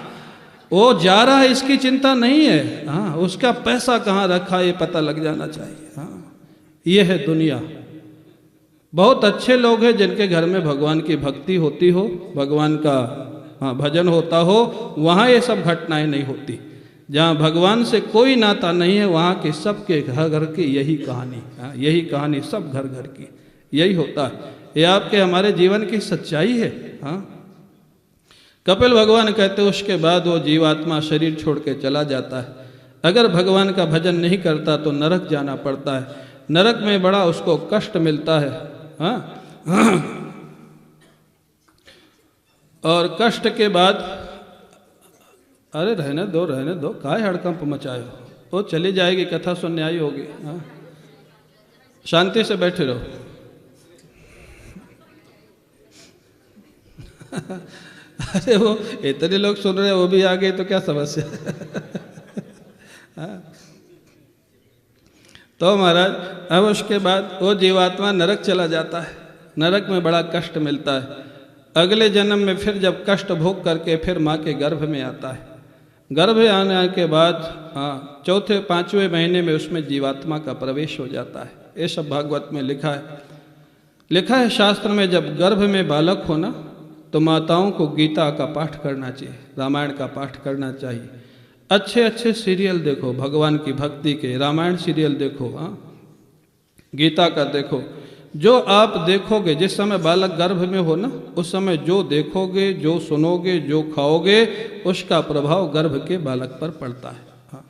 वो जा रहा है इसकी चिंता नहीं है। हाँ, उसका पैसा कहाँ रखा है ये पता लग जाना चाहिए। हाँ, ये है दुनिया। बहुत अच्छे लोग हैं जिनके घर में भगवान की भक्ति होती हो, भगवान का भजन होता हो, वहाँ ये सब घटनाएं नहीं होती। जहाँ भगवान से कोई नाता नहीं है वहाँ के सबके घर घर की यही कहानी, यही कहानी सब घर घर की यही होता है। ये आपके हमारे जीवन की सच्चाई है। हाँ, कपिल भगवान कहते उसके बाद वो जीवात्मा शरीर छोड़ के चला जाता है। अगर भगवान का भजन नहीं करता तो नरक जाना पड़ता है। नरक में बड़ा उसको कष्ट मिलता है। हाँ? और कष्ट के बाद अरे रहने दो, काहे हड़कंप मचाए हो, वो चली जाएगी, कथा सुनने आई होगी। हाँ? शांति से बैठे रहो। अरे वो इतने लोग सुन रहे हैं, वो भी आ गए तो क्या समस्या? हाँ? तो महाराज अब उसके बाद वो जीवात्मा नरक चला जाता है। नरक में बड़ा कष्ट मिलता है। अगले जन्म में फिर जब कष्ट भोग करके फिर माँ के गर्भ में आता है। गर्भ आने के बाद चौथे पांचवें महीने में उसमें जीवात्मा का प्रवेश हो जाता है। ये सब भागवत में लिखा है। लिखा है शास्त्र में, जब गर्भ में बालक हो ना तो माताओं को गीता का पाठ करना चाहिए, रामायण का पाठ करना चाहिए। अच्छे अच्छे सीरियल देखो भगवान की भक्ति के, रामायण सीरियल देखो, गीता का देखो। जो आप देखोगे जिस समय बालक गर्भ में हो ना, उस समय जो देखोगे, जो सुनोगे, जो खाओगे, उसका प्रभाव गर्भ के बालक पर पड़ता है। हाँ,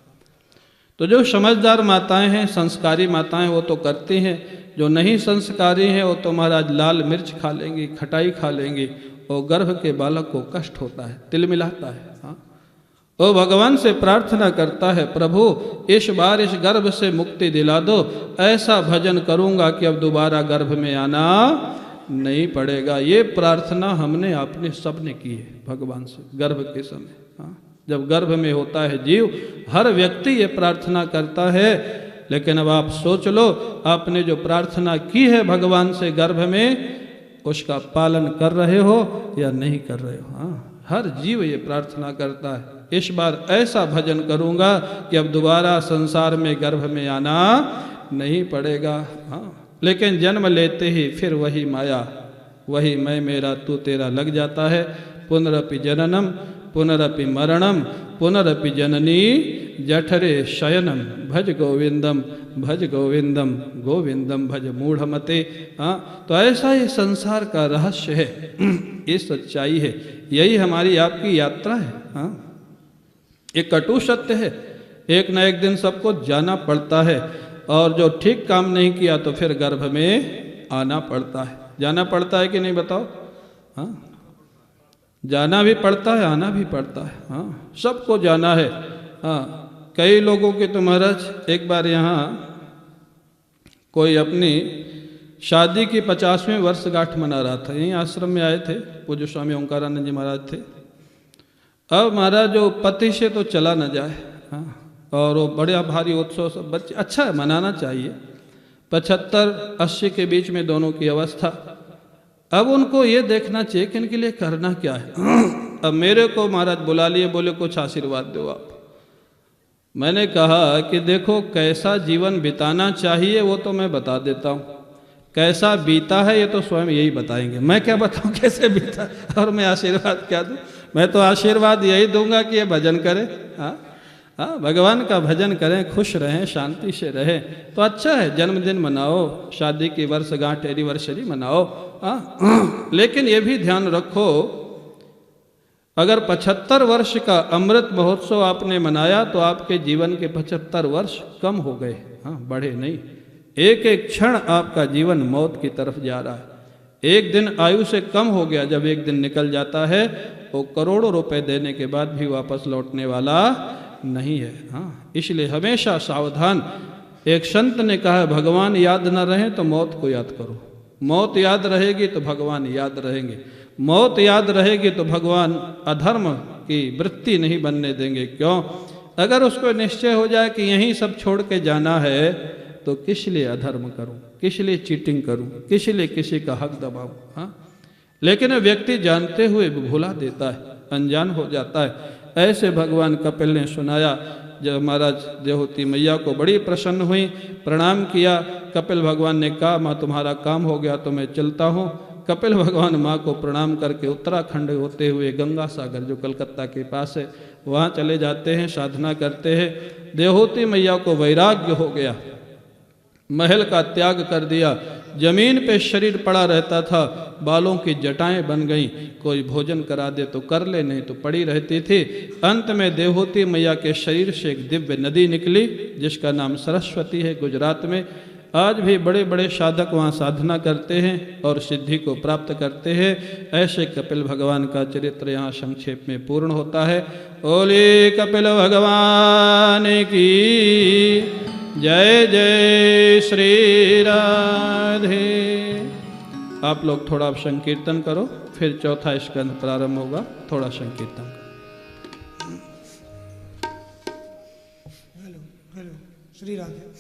तो जो समझदार माताएं हैं, संस्कारी माताएं, वो तो करती हैं। जो नहीं संस्कारी हैं वो तो महाराज लाल मिर्च खा लेंगी, खटाई खा लेंगी, और गर्भ के बालक को कष्ट होता है, तिल मिलाता है। हाँ, वो भगवान से प्रार्थना करता है, प्रभु इस बार इस गर्भ से मुक्ति दिला दो, ऐसा भजन करूंगा कि अब दोबारा गर्भ में आना नहीं पड़ेगा। ये प्रार्थना हमने आपने सबने की है भगवान से गर्भ के समय। हाँ, जब गर्भ में होता है जीव, हर व्यक्ति ये प्रार्थना करता है। लेकिन अब आप सोच लो, आपने जो प्रार्थना की है भगवान से गर्भ में, उसका पालन कर रहे हो या नहीं कर रहे हो। हाँ, हर जीव ये प्रार्थना करता है, इस बार ऐसा भजन करूंगा कि अब दोबारा संसार में गर्भ में आना नहीं पड़ेगा। हाँ, लेकिन जन्म लेते ही फिर वही माया, वही मैं मेरा तू तेरा लग जाता है। पुनरपि जननम पुनरपि मरणम पुनरपि जननी जठरे शयनम भज गोविंदम गोविंदम भज मूढ़मते। हाँ, तो ऐसा ये संसार का रहस्य है, ये सच्चाई है, यही हमारी आपकी यात्रा है। हाँ, ये कटु सत्य है, एक न एक दिन सबको जाना पड़ता है, और जो ठीक काम नहीं किया तो फिर गर्भ में आना पड़ता है। जाना पड़ता है कि नहीं बताओ? हाँ, जाना भी पड़ता है, आना भी पड़ता है। हाँ, सबको जाना है। हाँ, कई लोगों के तो महाराज एक बार यहाँ कोई अपनी शादी की 50वें वर्षगांठ मना रहा था, यहीं आश्रम में आए थे, पूज्य स्वामी ओंकारानंद जी महाराज थे। अब महाराज जो पति से तो चला न जाए। हाँ, और वो बड़ा भारी उत्सव, सब बच्चे, अच्छा है, मनाना चाहिए। 75-80 के बीच में दोनों की अवस्था। अब उनको ये देखना चाहिए कि इनके लिए करना क्या है। अब मेरे को महाराज बुला लिए, बोले कुछ आशीर्वाद दो आप। मैंने कहा कि देखो, कैसा जीवन बिताना चाहिए वो तो मैं बता देता हूँ, कैसा बीता है ये तो स्वयं यही बताएंगे। मैं क्या बताऊँ कैसे बीता, और मैं आशीर्वाद क्या दूँ? मैं तो आशीर्वाद यही दूंगा कि ये भजन करें। हाँ हाँ, भगवान का भजन करें, खुश रहें, शांति से रहें, तो अच्छा है। जन्मदिन मनाओ, शादी की वर्षगांठ एनिवर्सरी मनाओ। हाँ, लेकिन ये भी ध्यान रखो, अगर 75 वर्ष का अमृत महोत्सव आपने मनाया तो आपके जीवन के 75 वर्ष कम हो गए। हाँ, बढ़े नहीं। एक एक क्षण आपका जीवन मौत की तरफ जा रहा है। एक दिन आयु से कम हो गया, जब एक दिन निकल जाता है वो करोड़ों रुपए देने के बाद भी वापस लौटने वाला नहीं है। हाँ, इसलिए हमेशा सावधान। एक संत ने कहा, भगवान याद न रहे तो मौत को याद करो। मौत याद रहेगी तो भगवान याद रहेंगे। मौत याद रहेगी तो भगवान अधर्म की वृत्ति नहीं बनने देंगे। क्यों? अगर उसको निश्चय हो जाए कि यहीं सब छोड़ के जाना है, तो किस लिए अधर्म करूं, किस लिए चीटिंग करूं, किस लिए किसी का हक दबाऊं। हाँ, लेकिन व्यक्ति जानते हुए भी भुला देता है, अनजान हो जाता है। ऐसे भगवान कपिल ने सुनाया। जब महाराज देवहूति मैया को बड़ी प्रसन्न हुई, प्रणाम किया। कपिल भगवान ने कहा, माँ तुम्हारा काम हो गया तो मैं चलता हूँ। कपिल भगवान माँ को प्रणाम करके उत्तराखंड होते हुए गंगा सागर जो कलकत्ता के पास है वहाँ चले जाते हैं, साधना करते हैं। देवहूति मैया को वैराग्य हो गया, महल का त्याग कर दिया, जमीन पे शरीर पड़ा रहता था, बालों की जटाएं बन गईं। कोई भोजन करा दे तो कर ले, नहीं तो पड़ी रहती थी। अंत में देवहूति मैया के शरीर से एक दिव्य नदी निकली जिसका नाम सरस्वती है गुजरात में। आज भी बड़े बड़े साधक वहाँ साधना करते हैं और सिद्धि को प्राप्त करते हैं। ऐसे कपिल भगवान का चरित्र यहाँ संक्षेप में पूर्ण होता है। ओले कपिल भगवान की जय जय श्री राधे। आप लोग थोड़ा संकीर्तन करो, फिर चौथा स्कंद प्रारंभ होगा। थोड़ा संकीर्तन हेलो हेलो श्री राधे।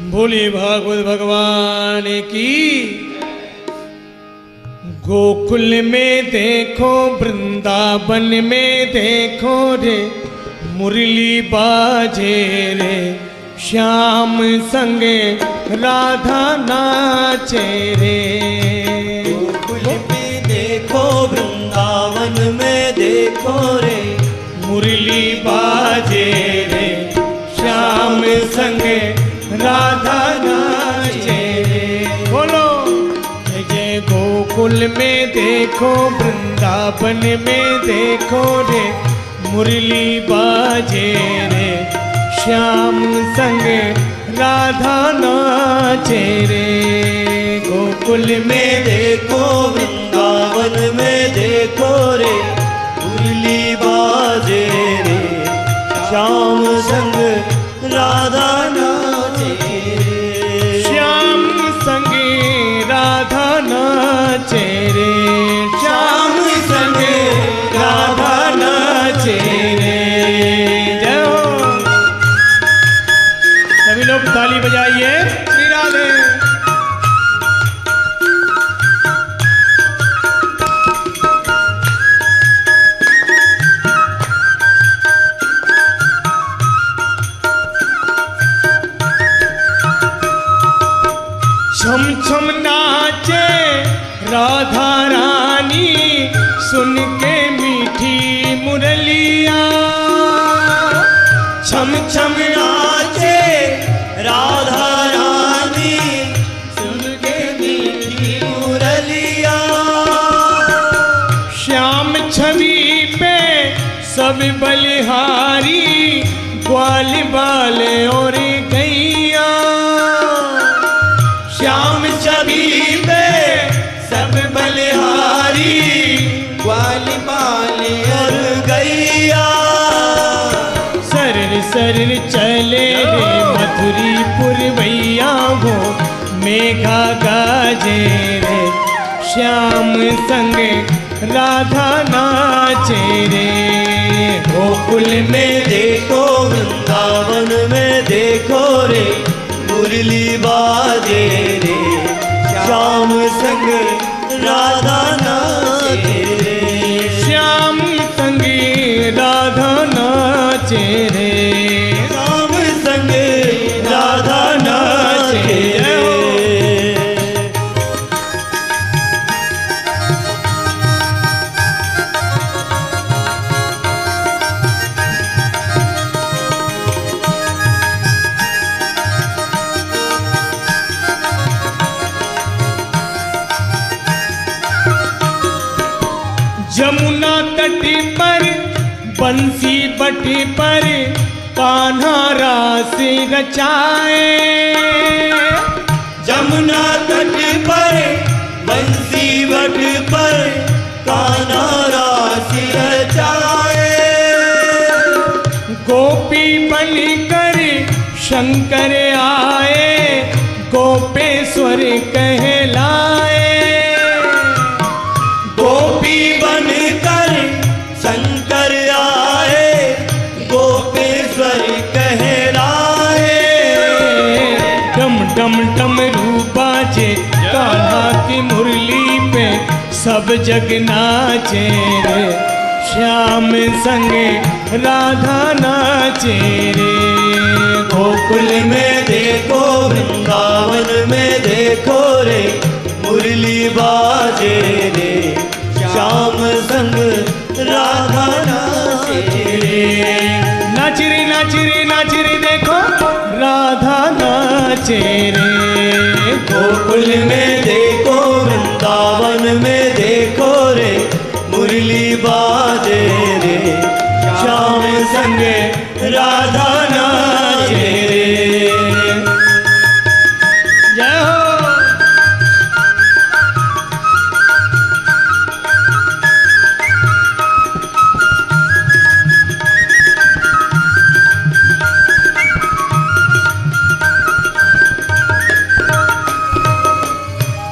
बोले भागवत भगवान की। गोकुल में देखो, वृंदावन में देखो रे, मुरली बाजे रे, श्याम संगे राधा नाचे रे। गोकुल में देखो, वृंदावन में देखो रे, मुरली बाजे रे, श्याम संगे राधा नाचे रे। बोलो जय। गोकुल में देखो, वृंदावन में देखो रे, मुरली बाजे रे श्याम संग राधा नाचे रे। गोकुल में देखो वृंदावन में देखो रे मुरली बाजे रे श्याम संग राधा नाचे रे। श्याम संग राधा नाचे रे श्याम संग राधा नाचे रे। जय हो। सभी लोग ताली बजाइए श्री राधे। छम छम नाचे राधा रानी सुन के मीठी मुरलिया। छम छम नाचे राधा रानी सुन के मीठी मुरलिया। श्याम छवि पे सब बलिहारी ग्वाल बाल और गैया। श्याम छवि पे सब बलिहारी ग्वाल बाल और गैया। सरर सरर चले रे मथुरी पुरवैया हो मेघा गाजे रे श्याम संग राधा नाचे रे। गोकुल में देखो वृंदावन में देखो रे मुरली बाजे रे श्याम संग राधा नाचे रे। श्याम संग राधा नाचे रे श्याम संग राधा नाचे रे। जमुना तट पर बंसी बट पर कान्हा रास रचाए। जमुना तट पर बंसी बट पर कान्हा रास रचाए। गोपी बन कर शंकर आए गोपेश्वर कहलाए। गोपी बन कर शंकर आए गोपेश्वर कहलाए। डम डम डम बाजे कान्हा की मुरली पे सब जग नाचे रे श्याम संग राधा नाचे रे। गोकुल में देखो वृंदावन में देखो रे मुरली बाजे रे श्याम संग राधा नाचे रे। नाच रे नाच रे नाच रे देखो राधा नाचे रे। गोकुल में देखो वृंदावन में देखो रे मुरली बाजे रे श्याम संग राधा नाचे रे। जय हो।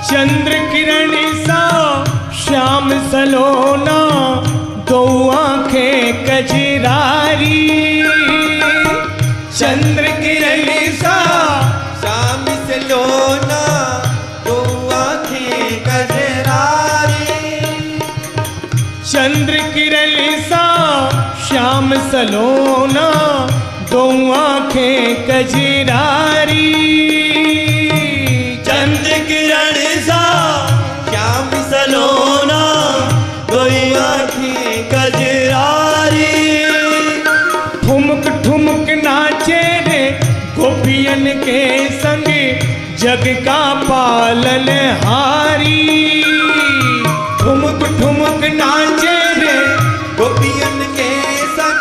चंद्र किरण सा श्याम सलोना दो आंखें कजरारी। चंद्र किरण सा श्याम सलोना दो आंखें कजरारी। चंद्र किरण सा श्याम सलोना दो आंखें कजरारी। चंद्र किरण सा श्याम सलोना दो आंखें कजरारी। ठुमक ठुमक नाचे रे गोपियन के संग जग का पालन हारी। ठुमक ठुमक नाचे रे गोपियन के संग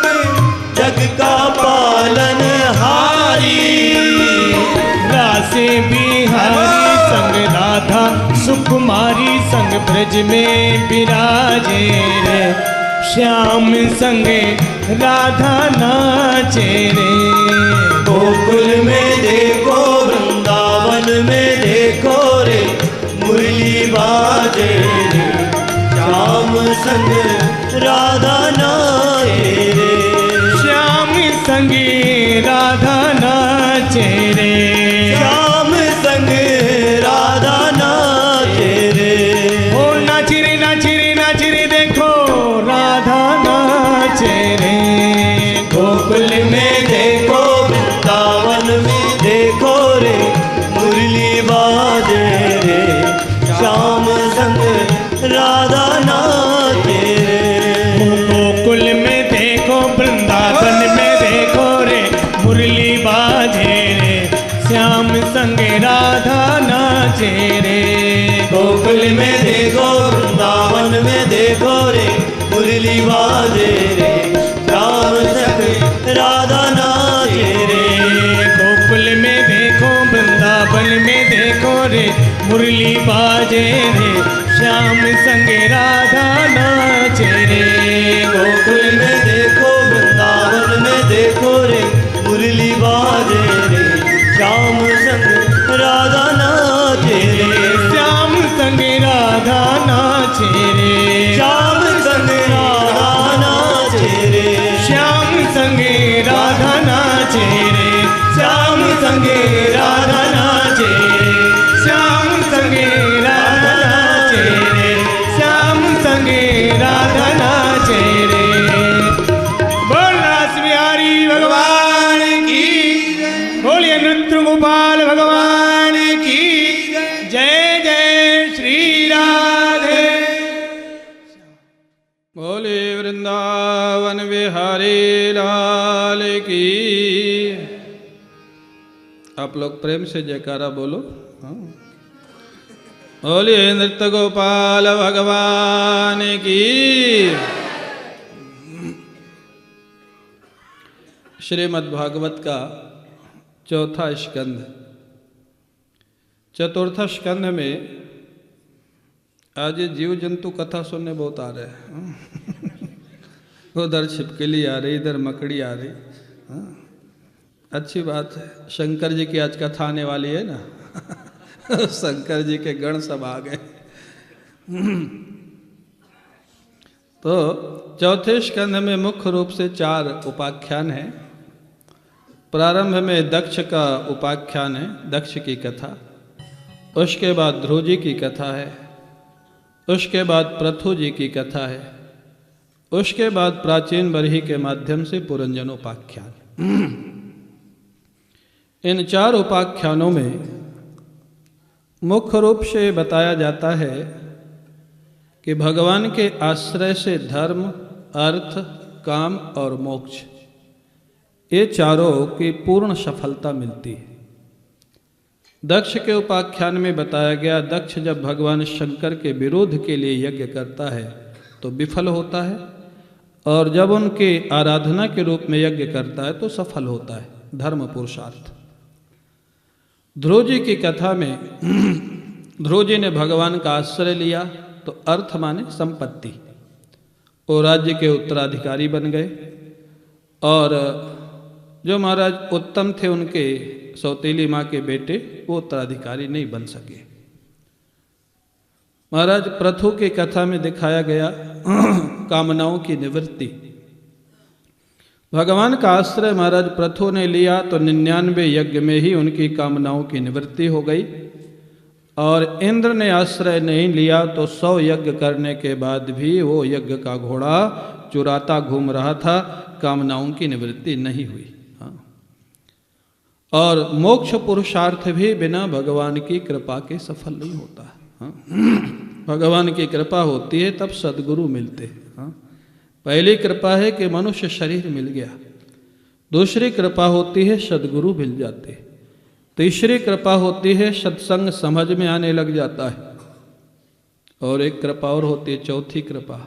कुमारी संग ब्रज में विराजे रे, श्याम संगे राधा नाचे रे। गोकुल में देखो वृंदावन में देखो रे, मुरली बाजे रे, श्याम संग राधा नाचे रे। श्याम संगे राधा नाचे रे, श्याम संग राधा नाचे रे। ओ नाची रे नाची रे नाची रे, देखो राधा नाचे रे। गोकुल में देखो वृंदावन में देखो रे, मुरली बाजे रे, श्याम संग राधा नाचे रे। गोकुल में देखो वृंदावन में देखो रे, मुरली बाजे रे, श्याम संगे राधा नाचे रे। गोकुल में देखो वृंदावन में देखो रे, मुरली बाजे रे, श्याम संग राधा नाचे रे। गोकुल में देखो वृंदावन में देखो रे, मुरली बाजे रे, श्याम संगे राधा नाचे रे। गोकुल में देखो वृंदावन में देखो रे, मुरली बाजे रे, श्याम संग राधा नाचे रे। श्याम संगे राधा नाचे रे, श्याम संग राधा नाचे रे। श्याम संगे राधा नाचे रे, श्याम संगे राधा नाचे रे। श्याम संगे राधा नाचे रे, श्याम संगे राधा नाचे रे। बोल रास बिहारी भगवान की, बोलिए नृत्य गोपाल भगवान की जय। जय श्री राधे। बोले वृंदावन बिहारी लाल की। आप लोग प्रेम से जयकारा बोलो। हाँ। बोलिए नृत्य गोपाल भगवान की। श्रीमद् भागवत का चौथा स्कंध, चतुर्थ स्कंध में आज जीव जंतु कथा सुनने बहुत आ रहे हैं। उधर छिपकली आ रही, इधर मकड़ी आ रही। हाँ, अच्छी बात है। शंकर जी की आज कथा आने वाली है ना। शंकर जी के गण सब आ गए। तो चौथे स्कंध में मुख्य रूप से 4 उपाख्यान हैं। प्रारंभ में दक्ष का उपाख्यान है, दक्ष की कथा। उसके बाद ध्रुव जी की कथा है। उसके बाद पृथु जी की कथा है। उसके बाद प्राचीन बरही के माध्यम से पुरंजनोपाख्यान। इन 4 उपाख्यानों में मुख्य रूप से बताया जाता है कि भगवान के आश्रय से धर्म, अर्थ, काम और मोक्ष, ये चारों की पूर्ण सफलता मिलती है। दक्ष के उपाख्यान में बताया गया, दक्ष जब भगवान शंकर के विरोध के लिए यज्ञ करता है तो विफल होता है, और जब उनके आराधना के रूप में यज्ञ करता है तो सफल होता है, धर्म पुरुषार्थ। ध्रुव जी की कथा में ध्रुव जी ने भगवान का आश्रय लिया तो अर्थ माने संपत्ति, वो राज्य के उत्तराधिकारी बन गए। और जो महाराज उत्तम थे, उनके सौतेली माँ के बेटे, वो उत्तराधिकारी नहीं बन सके। महाराज पृथु की कथा में दिखाया गया कामनाओं की निवृत्ति। भगवान का आश्रय महाराज पृथु ने लिया तो 99 यज्ञ में ही उनकी कामनाओं की निवृत्ति हो गई। और इंद्र ने आश्रय नहीं लिया तो 100 यज्ञ करने के बाद भी वो यज्ञ का घोड़ा चुराता घूम रहा था, कामनाओं की निवृत्ति नहीं हुई। हाँ। और मोक्ष पुरुषार्थ भी बिना भगवान की कृपा के सफल नहीं होता। हाँ। भगवान की कृपा होती है तब सद्गुरु मिलते हैं। हाँ। पहली कृपा है कि मनुष्य शरीर मिल गया, दूसरी कृपा होती है सद्गुरु मिल जाते, तीसरी कृपा होती है सत्संग समझ में आने लग जाता है, और एक कृपा और होती है, चौथी कृपा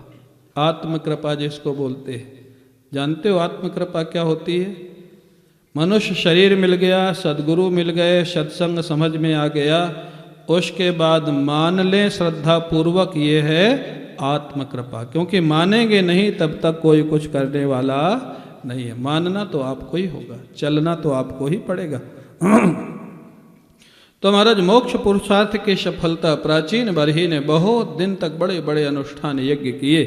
आत्म कृपा जिसको बोलते हैं। जानते हो आत्म कृपा क्या होती है? मनुष्य शरीर मिल गया, सद्गुरु मिल गए, सत्संग समझ में आ गया, उसके बाद मान लें श्रद्धा पूर्वक, ये है आत्म कृपा। क्योंकि मानेंगे नहीं तब तक कोई कुछ करने वाला नहीं है। मानना तो आपको ही होगा, चलना तो आपको ही पड़ेगा। तो महाराज मोक्ष पुरुषार्थ की सफलता प्राचीन बरही ने बहुत दिन तक बड़े बड़े अनुष्ठान यज्ञ किए,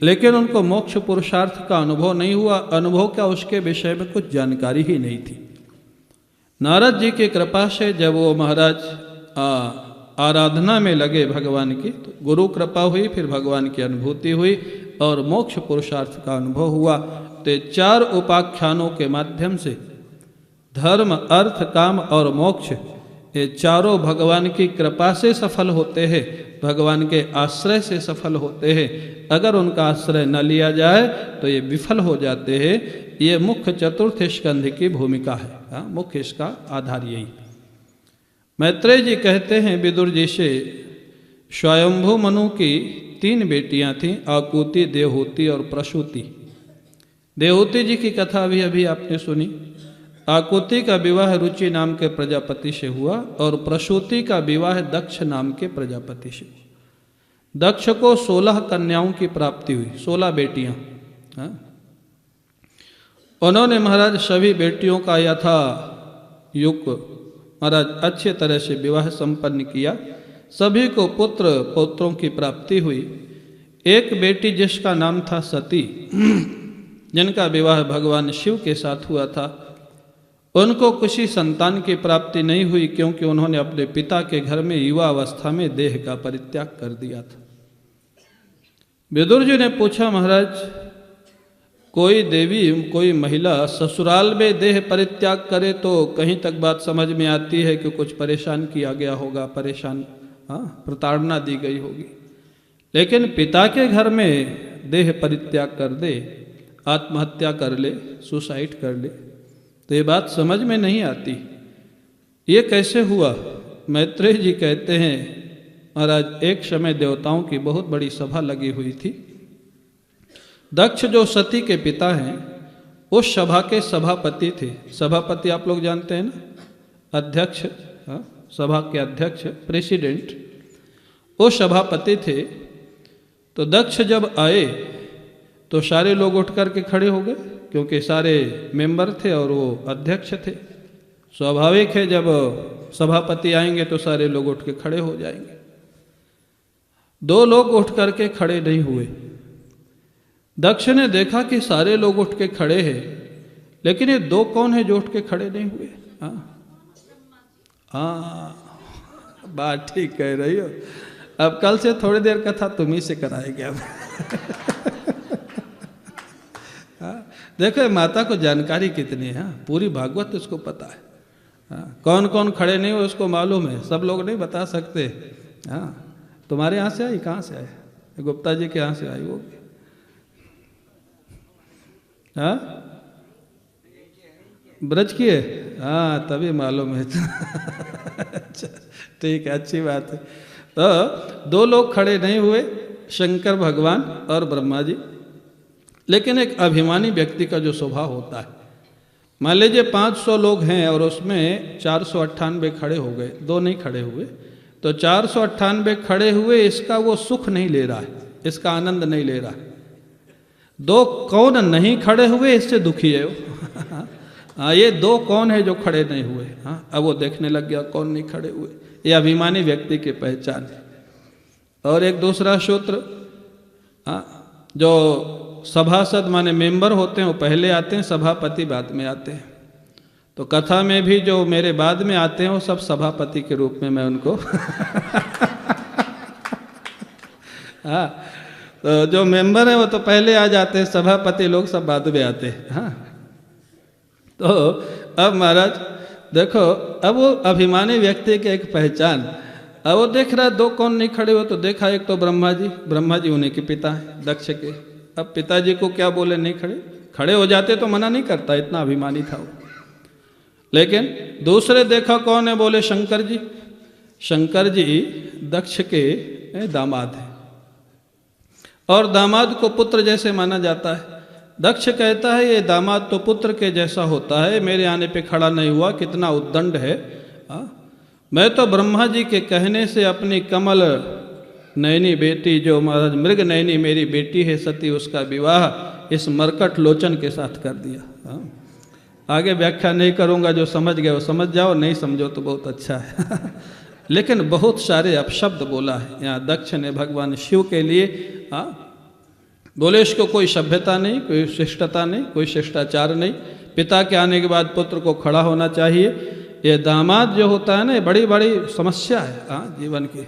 लेकिन उनको मोक्ष पुरुषार्थ का अनुभव नहीं हुआ। अनुभव क्या, उसके विषय में कुछ जानकारी ही नहीं थी। नारद जी की कृपा से जब वो महाराज आराधना में लगे भगवान की, तो गुरु कृपा हुई, फिर भगवान की अनुभूति हुई और मोक्ष पुरुषार्थ का अनुभव हुआ। तो 4 उपाख्यानों के माध्यम से धर्म, अर्थ, काम और मोक्ष, ये चारों भगवान की कृपा से सफल होते हैं, भगवान के आश्रय से सफल होते हैं। अगर उनका आश्रय न लिया जाए तो ये विफल हो जाते हैं। ये मुख्य चतुर्थ स्कंध की भूमिका है। मुख्य इसका आधार यही। मैत्रेय जी कहते हैं विदुर जी से, स्वयंभू मनु की 3 बेटियां थीं, आकुति, देवहूति और प्रसूति। देवहूति जी की कथा अभी अभी आपने सुनी। आकुति का विवाह रुचि नाम के प्रजापति से हुआ और प्रसूति का विवाह दक्ष नाम के प्रजापति से हुआ। दक्ष को 16 कन्याओं की प्राप्ति हुई, 16 बेटियां। उन्होंने महाराज सभी बेटियों का यथा युग महाराज अच्छे तरह से विवाह संपन्न किया। सभी को पुत्र पौत्रों की प्राप्ति हुई। एक बेटी जिसका नाम था सती, जिनका विवाह भगवान शिव के साथ हुआ था, उनको किसी संतान की प्राप्ति नहीं हुई, क्योंकि उन्होंने अपने पिता के घर में युवा अवस्था में देह का परित्याग कर दिया था। विदुर जी ने पूछा, महाराज कोई देवी, कोई महिला ससुराल में देह परित्याग करे तो कहीं तक बात समझ में आती है कि कुछ परेशान किया गया होगा, प्रताड़ना दी गई होगी। लेकिन पिता के घर में देह परित्याग कर दे, आत्महत्या कर ले, सुसाइड कर ले, तो ये बात समझ में नहीं आती। ये कैसे हुआ? मैत्रेय जी कहते हैं, महाराज एक समय देवताओं की बहुत बड़ी सभा लगी हुई थी। दक्ष जो सती के पिता हैं, उस सभा के सभापति थे। सभापति आप लोग जानते हैं ना, अध्यक्ष, सभा के अध्यक्ष, प्रेसिडेंट, वो सभापति थे। तो दक्ष जब आए तो सारे लोग उठ करके खड़े हो गए, क्योंकि सारे मेंबर थे और वो अध्यक्ष थे। स्वाभाविक है जब सभापति आएंगे तो सारे लोग उठ के खड़े हो जाएंगे। 2 लोग उठ करके खड़े नहीं हुए। दक्ष ने देखा कि सारे लोग उठ के खड़े हैं, लेकिन ये 2 कौन है जो उठ के खड़े नहीं हुए? बात ठीक कह रही हो। अब कल से थोड़ी देर कथा तुम ही से कराएंगे अब। देखो माता को जानकारी कितनी है, पूरी भागवत उसको पता है। कौन कौन खड़े नहीं हुए उसको मालूम है, सब लोग नहीं बता सकते। तुम्हारे यहाँ से आई, कहाँ से आए? गुप्ता जी के यहाँ से आई होगी। ब्रज की है, तभी मालूम है। ठीक है, अच्छी बात है। तो 2 लोग खड़े नहीं हुए, शंकर भगवान और ब्रह्मा जी। लेकिन एक अभिमानी व्यक्ति का जो स्वभाव होता है, मान लीजिए 500 लोग हैं और उसमें 498 खड़े हो गए, 2 नहीं खड़े हुए, तो 498 खड़े हुए, इसका वो सुख नहीं ले रहा है, इसका आनंद नहीं ले रहा है। 2 कौन नहीं खड़े हुए, इससे दुखी है वो। ये 2 कौन है जो खड़े नहीं हुए? अब वो देखने लग गया कौन नहीं खड़े हुए। ये अभिमानी व्यक्ति की पहचान है। और एक दूसरा सूत्र, जो सभासद माने मेंबर होते हैं वो पहले आते हैं, सभापति बाद में आते हैं। तो कथा में भी जो मेरे बाद में आते हैं वो सब सभापति के रूप में मैं उनको तो जो मेंबर है वो तो पहले आ जाते हैं, सभापति लोग सब बाद में आते हैं। तो अब महाराज देखो, अब वो अभिमानी व्यक्ति की एक पहचान। अब वो देख रहा 2 कौन नहीं खड़े हो, तो देखा एक तो ब्रह्मा जी उन्हीं के पिता है, दक्ष के। अब पिताजी को क्या बोले, नहीं खड़े हो जाते तो मना नहीं करता, इतना अभिमानी था वो। लेकिन दूसरे देखा कौन है, बोले शंकर जी दक्ष के दामाद हैं और दामाद को पुत्र जैसे माना जाता है। दक्ष कहता है ये दामाद तो पुत्र के जैसा होता है, मेरे आने पे खड़ा नहीं हुआ, कितना उद्दंड है। मैं तो ब्रह्मा जी के कहने से अपनी कमल नयनी बेटी, जो महाराज मृग नयनी मेरी बेटी है सती, उसका विवाह इस मरकट लोचन के साथ कर दिया। हाँ। आगे व्याख्या नहीं करूँगा, जो समझ गए वो समझ जाओ, नहीं समझो तो बहुत अच्छा है। लेकिन बहुत सारे अपशब्द बोला है यहाँ दक्ष ने भगवान शिव के लिए। हाँ, बोले इसको कोई सभ्यता नहीं, कोई शिष्टता नहीं, कोई शिष्टाचार नहीं, पिता के आने के बाद पुत्र को खड़ा होना चाहिए। ये दामाद जो होता है ना, ये बड़ी बड़ी समस्या है। हाँ, जीवन की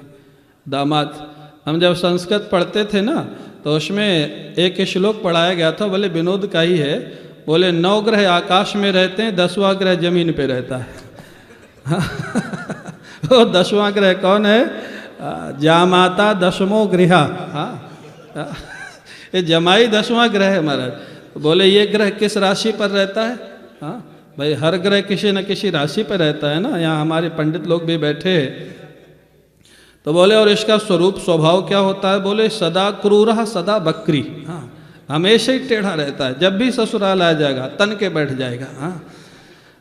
दामाद। हम जब संस्कृत पढ़ते थे ना, तो उसमें एक श्लोक पढ़ाया गया था, बोले विनोद का ही है। बोले 9 ग्रह आकाश में रहते हैं, 10वां ग्रह जमीन पे रहता है। वो 10वां ग्रह कौन है? जामाता दशमो गृह। हाँ, ये जमाई 10वां ग्रह है महाराज। बोले ये ग्रह किस राशि पर रहता है? हाँ भाई, हर ग्रह किसी न किसी राशि पर रहता है ना। यहाँ हमारे पंडित लोग भी बैठे हैं। तो बोले और इसका स्वरूप स्वभाव क्या होता है? बोले सदा क्रूर सदा बकरी। हाँ, हमेशा ही टेढ़ा रहता है, जब भी ससुराल आ जाएगा तन के बैठ जाएगा। हाँ,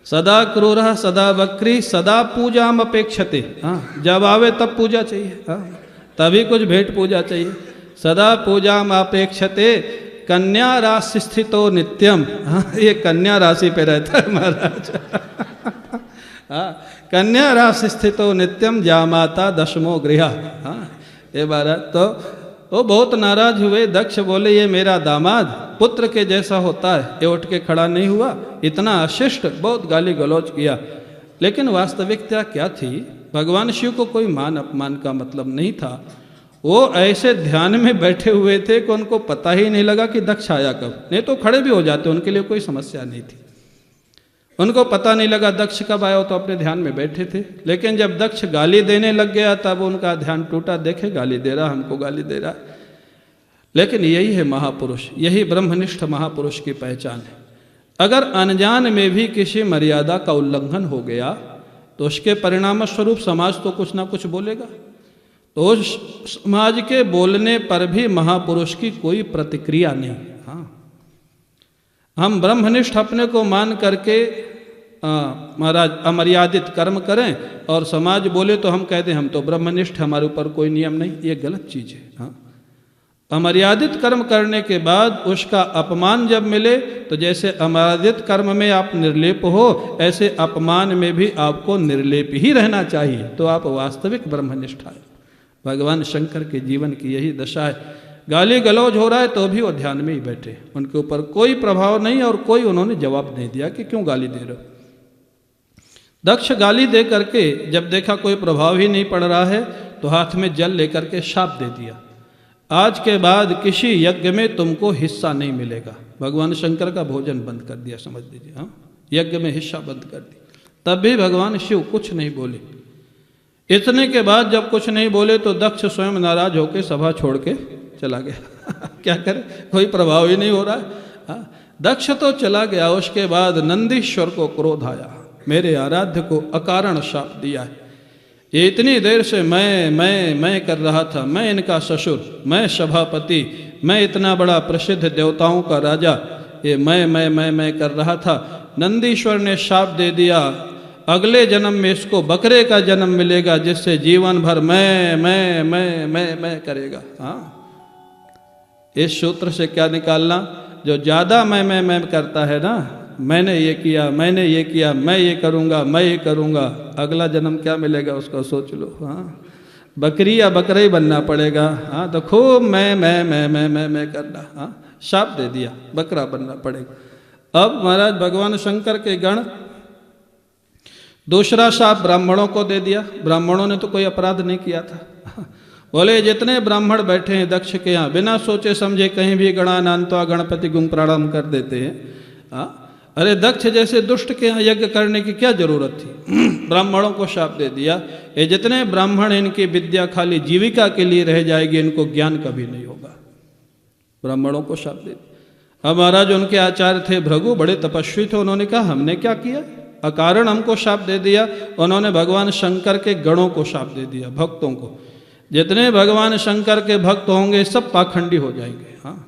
सदा क्रूर सदा बकरी सदा पूजाम अपेक्षते। हाँ, जब आवे तब पूजा चाहिए। हाँ, तभी कुछ भेंट पूजा चाहिए। सदा पूजाम अपेक्षते कन्या राशि स्थितो नित्यम। हाँ, ये कन्या राशि पे रहता है महाराज। हाँ, कन्या राशि स्थितो नित्यम जामाता दशमो गृह। हाँ, ये महाराज तो वो बहुत नाराज हुए। दक्ष बोले ये मेरा दामाद पुत्र के जैसा होता है, ये उठ के खड़ा नहीं हुआ, इतना अशिष्ट, बहुत गाली गलौज किया। लेकिन वास्तविकता क्या थी? भगवान शिव को कोई मान अपमान का मतलब नहीं था। वो ऐसे ध्यान में बैठे हुए थे कि उनको पता ही नहीं लगा कि दक्ष आया कब। नहीं तो खड़े भी हो जाते, उनके लिए कोई समस्या नहीं थी। उनको पता नहीं लगा दक्ष कब आया, तो अपने ध्यान में बैठे थे। लेकिन जब दक्ष गाली देने लग गया तब उनका ध्यान टूटा। देखे गाली दे रहा, हमको गाली दे रहा। लेकिन यही है महापुरुष, यही ब्रह्मनिष्ठ महापुरुष की पहचान है। अगर अनजान में भी किसी मर्यादा का उल्लंघन हो गया तो उसके परिणाम स्वरूप समाज तो कुछ ना कुछ बोलेगा। तो उस समाज के बोलने पर भी महापुरुष की कोई प्रतिक्रिया नहीं। हाँ, हम ब्रह्मनिष्ठ अपने को मान करके महाराज अमर्यादित कर्म करें और समाज बोले तो हम कहते हैं हम तो ब्रह्मनिष्ठ, हमारे ऊपर कोई नियम नहीं। ये गलत चीज़ है। हाँ, अमर्यादित कर्म करने के बाद उसका अपमान जब मिले तो जैसे अमर्यादित कर्म में आप निर्लेप हो, ऐसे अपमान में भी आपको निर्लेप ही रहना चाहिए। तो आप वास्तविक ब्रह्मनिष्ठ है। भगवान शंकर के जीवन की यही दशा है। गाली गलौज हो रहा है तो भी वो ध्यान में ही बैठे, उनके ऊपर कोई प्रभाव नहीं और कोई उन्होंने जवाब नहीं दिया कि क्यों गाली दे रहे हो। दक्ष गाली दे करके जब देखा कोई प्रभाव ही नहीं पड़ रहा है तो हाथ में जल लेकर के शाप दे दिया, आज के बाद किसी यज्ञ में तुमको हिस्सा नहीं मिलेगा। भगवान शंकर का भोजन बंद कर दिया, समझ लीजिए। हाँ, यज्ञ में हिस्सा बंद कर दिया। तब भी भगवान शिव कुछ नहीं बोले। इतने के बाद जब कुछ नहीं बोले तो दक्ष स्वयं नाराज होकर सभा छोड़ के चला गया। क्या करे, कोई प्रभाव ही नहीं हो रहा है। हाँ, दक्ष तो चला गया। उसके बाद नंदीश्वर को क्रोध आया, मेरे आराध्य को अकारण शाप दिया है। ये इतनी देर से मैं कर रहा था, मैं इनका ससुर, मैं सभापति, मैं इतना बड़ा प्रसिद्ध देवताओं का राजा, ये मैं कर रहा था। नंदीश्वर ने शाप दे दिया, अगले जन्म में इसको बकरे का जन्म मिलेगा जिससे जीवन भर मैं करेगा। हाँ, इस सूत्र से क्या निकालना? जो ज़्यादा मैं करता है ना, मैंने ये किया, मैंने ये किया, मैं ये करूँगा, मैं ये करूँगा, अगला जन्म क्या मिलेगा उसका सोच लो। हाँ, बकरी या बकरा ही बनना पड़ेगा। हाँ, तो खूब मैं करना। हाँ, शाप दे दिया, बकरा बनना पड़ेगा। अब महाराज भगवान शंकर के गण दूसरा शाप ब्राह्मणों को दे दिया। ब्राह्मणों ने तो कोई अपराध नहीं किया था। बोले जितने ब्राह्मण बैठे हैं दक्ष के यहाँ, बिना सोचे समझे कहीं भी गणानान्त्वा गणपति गुं प्रणाम कर देते हैं। हाँ, अरे दक्ष जैसे दुष्ट के यहाँ यज्ञ करने की क्या जरूरत थी? ब्राह्मणों को शाप दे दिया। ये जितने ब्राह्मण, इनकी विद्या खाली जीविका के लिए रह जाएगी, इनको ज्ञान कभी नहीं होगा। ब्राह्मणों को शाप दे दिया। अब महाराज उनके आचार्य थे भृगु, बड़े तपस्वी थे। उन्होंने कहा हमने क्या किया, अकारण हमको शाप दे दिया। उन्होंने भगवान शंकर के गणों को शाप दे दिया, भक्तों को। जितने भगवान शंकर के भक्त होंगे सब पाखंडी हो जाएंगे। हाँ,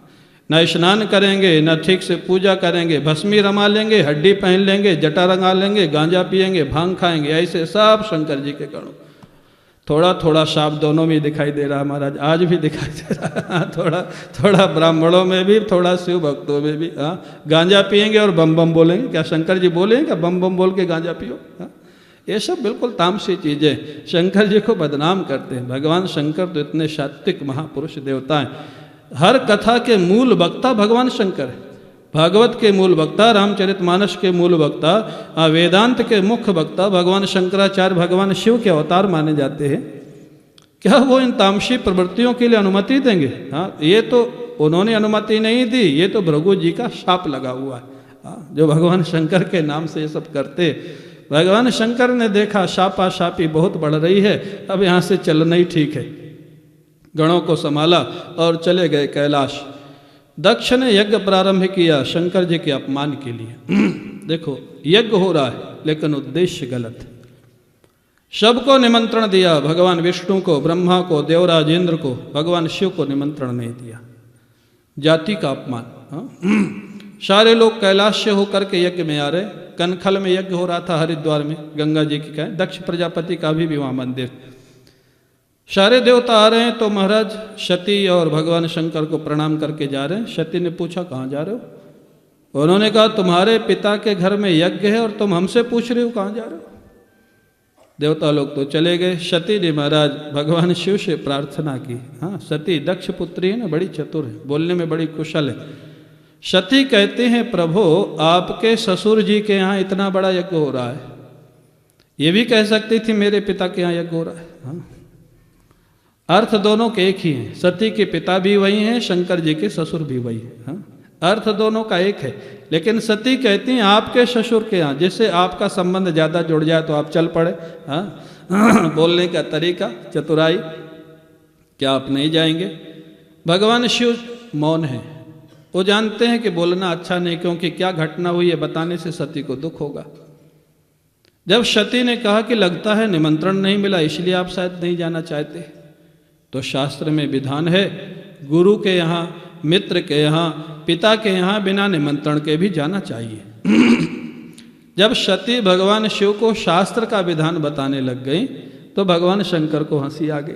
न स्नान करेंगे, न ठीक से पूजा करेंगे, भस्मी रमा लेंगे, हड्डी पहन लेंगे, जटा रंगा लेंगे, गांजा पिएंगे, भांग खाएंगे, ऐसे सब शंकर जी के गणों। थोड़ा थोड़ा साप दोनों में दिखाई दे रहा है महाराज, आज भी दिखाई दे रहा है, थोड़ा थोड़ा ब्राह्मणों में भी, थोड़ा शिव भक्तों में भी। हाँ, गांजा पिएंगे और बम बम बोलेंगे। क्या शंकर जी बोलेंगे क्या बम बम बोल के गांजा पियो? हाँ, ये सब बिल्कुल तामसी चीज़ें शंकर जी को बदनाम करते हैं। भगवान शंकर तो इतने सात्विक महापुरुष देवता हैं। हर कथा के मूल वक्ता भगवान शंकर है। भागवत के मूल वक्ता, रामचरितमानस के मूल वक्ता, वेदांत के मुख्य वक्ता भगवान शंकराचार्य भगवान शिव के अवतार माने जाते हैं। क्या वो इन तामसी प्रवृत्तियों के लिए अनुमति देंगे? हाँ, ये तो उन्होंने अनुमति नहीं दी, ये तो भृगु जी का शाप लगा हुआ है। हाँ, जो भगवान शंकर के नाम से ये सब करते। भगवान शंकर ने देखा शापा शापी बहुत बढ़ रही है, अब यहाँ से चलना ही ठीक है। गणों को संभाला और चले गए कैलाश। दक्ष ने यज्ञ प्रारंभ किया शंकर जी के अपमान के लिए। देखो, यज्ञ हो रहा है लेकिन उद्देश्य गलत है। सबको निमंत्रण दिया, भगवान विष्णु को, ब्रह्मा को, देवराज इंद्र को, भगवान शिव को निमंत्रण नहीं दिया। जाति का अपमान। हाँ? सारे लोग कैलाश से होकर के यज्ञ में आ रहे। कनखल में यज्ञ हो रहा था हरिद्वार में, गंगा जी की कहें, दक्ष प्रजापति का भी वहाँ मंदिर। सारे देवता आ रहे हैं तो महाराज सती और भगवान शंकर को प्रणाम करके जा रहे हैं। सती ने पूछा कहाँ जा रहे हो? उन्होंने कहा तुम्हारे पिता के घर में यज्ञ है और तुम हमसे पूछ रहे हो कहाँ जा रहे हो? देवता लोग तो चले गए। सती ने महाराज भगवान शिव से प्रार्थना की। हाँ, सती दक्ष पुत्री है ना, बड़ी चतुर है, बोलने में बड़ी कुशल है। सती कहते हैं प्रभु आपके ससुर जी के यहाँ इतना बड़ा यज्ञ हो रहा है, ये भी कह सकती थी मेरे पिता के यहाँ यज्ञ हो रहा है। हाँ? अर्थ दोनों के एक ही हैं। सती के पिता भी वही हैं, शंकर जी के ससुर भी वही हैं। हाँ? अर्थ दोनों का एक है, लेकिन सती कहती हैं आपके ससुर के यहाँ, जिससे आपका संबंध ज़्यादा जुड़ जाए तो आप चल पड़े। हाँ? बोलने का तरीका, चतुराई, क्या आप नहीं जाएंगे? भगवान शिव मौन है। वो जानते हैं कि बोलना अच्छा नहीं, क्योंकि क्या घटना हुई है बताने से सती को दुख होगा। जब सती ने कहा कि लगता है निमंत्रण नहीं मिला इसलिए आप शायद नहीं जाना चाहते, तो शास्त्र में विधान है गुरु के यहाँ, मित्र के यहाँ, पिता के यहाँ बिना निमंत्रण के भी जाना चाहिए। जब सती भगवान शिव को शास्त्र का विधान बताने लग गई तो भगवान शंकर को हंसी आ गई।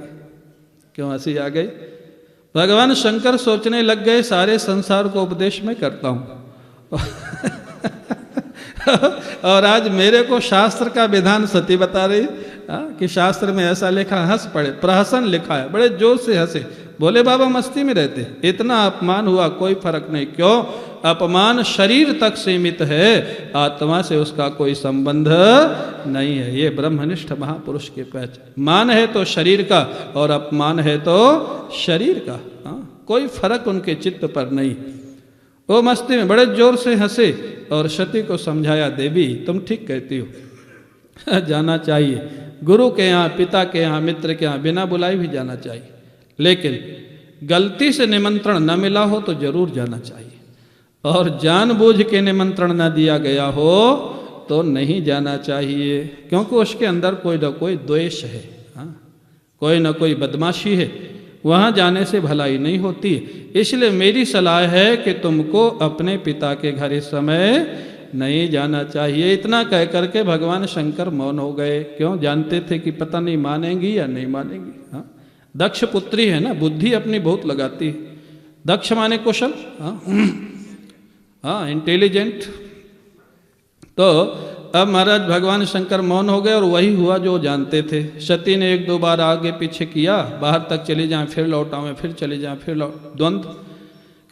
क्यों हंसी आ गई? भगवान शंकर सोचने लग गए सारे संसार को उपदेश में करता हूँ और आज मेरे को शास्त्र का विधान सती बता रही कि शास्त्र में ऐसा लिखा, हंस पड़े, प्रहसन लिखा है, बड़े जोर से हंसे। बोले बाबा मस्ती में रहते, इतना अपमान हुआ कोई फर्क नहीं। क्यों? अपमान शरीर तक सीमित है, आत्मा से उसका कोई संबंध नहीं है। ये ब्रह्मनिष्ठ महापुरुष के पहचान। मान है तो शरीर का और अपमान है तो शरीर का। हाँ? कोई फर्क उनके चित्त पर नहीं। वो मस्ती में बड़े जोर से हंसे और सती को समझाया, देवी तुम ठीक कहती हो, जाना चाहिए गुरु के यहाँ, पिता के यहाँ, मित्र के यहाँ बिना बुलाए भी जाना चाहिए, लेकिन गलती से निमंत्रण न मिला हो तो जरूर जाना चाहिए, और जानबूझ के निमंत्रण न दिया गया हो तो नहीं जाना चाहिए, क्योंकि उसके अंदर कोई न कोई द्वेष है। हाँ? कोई न कोई बदमाशी है, वहाँ जाने से भलाई नहीं होती। इसलिए मेरी सलाह है कि तुमको अपने पिता के घर इस समय नहीं जाना चाहिए। इतना कह करके भगवान शंकर मौन हो गए। क्यों? जानते थे कि पता नहीं मानेंगी या नहीं मानेंगी। हाँ? दक्ष पुत्री है ना, बुद्धि अपनी बहुत लगाती है। दक्ष माने कुशल, हाँ, इंटेलिजेंट। तो अब महाराज भगवान शंकर मौन हो गए और वही हुआ जो जानते थे। सती ने एक दो बार आगे पीछे किया, बाहर तक चले जाएं फिर लौट आवें, फिर चले जाएं फिर लौट, द्वंद्व।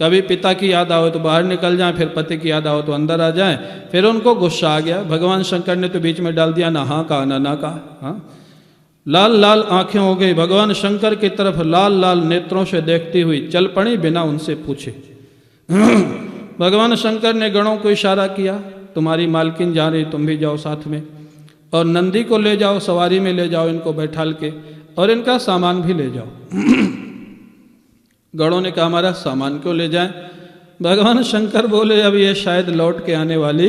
कभी पिता की याद आओ तो बाहर निकल जाएं, फिर पति की याद आओ तो अंदर आ जाएं। फिर उनको गुस्सा आ गया। भगवान शंकर ने तो बीच में डाल दिया, ना हाँ का ना का। हाँ? लाल लाल आंखें हो गई, भगवान शंकर की तरफ लाल लाल नेत्रों से देखती हुई चल पड़ी बिना उनसे पूछे। भगवान शंकर ने गणों को इशारा किया, तुम्हारी मालकिन जा रही, तुम भी जाओ साथ में, और नंदी को ले जाओ, सवारी में ले जाओ इनको बैठाल के, और इनका सामान भी ले जाओ। गणों ने कहा हमारा सामान क्यों ले जाएं? भगवान शंकर बोले अब ये शायद लौट के आने वाली,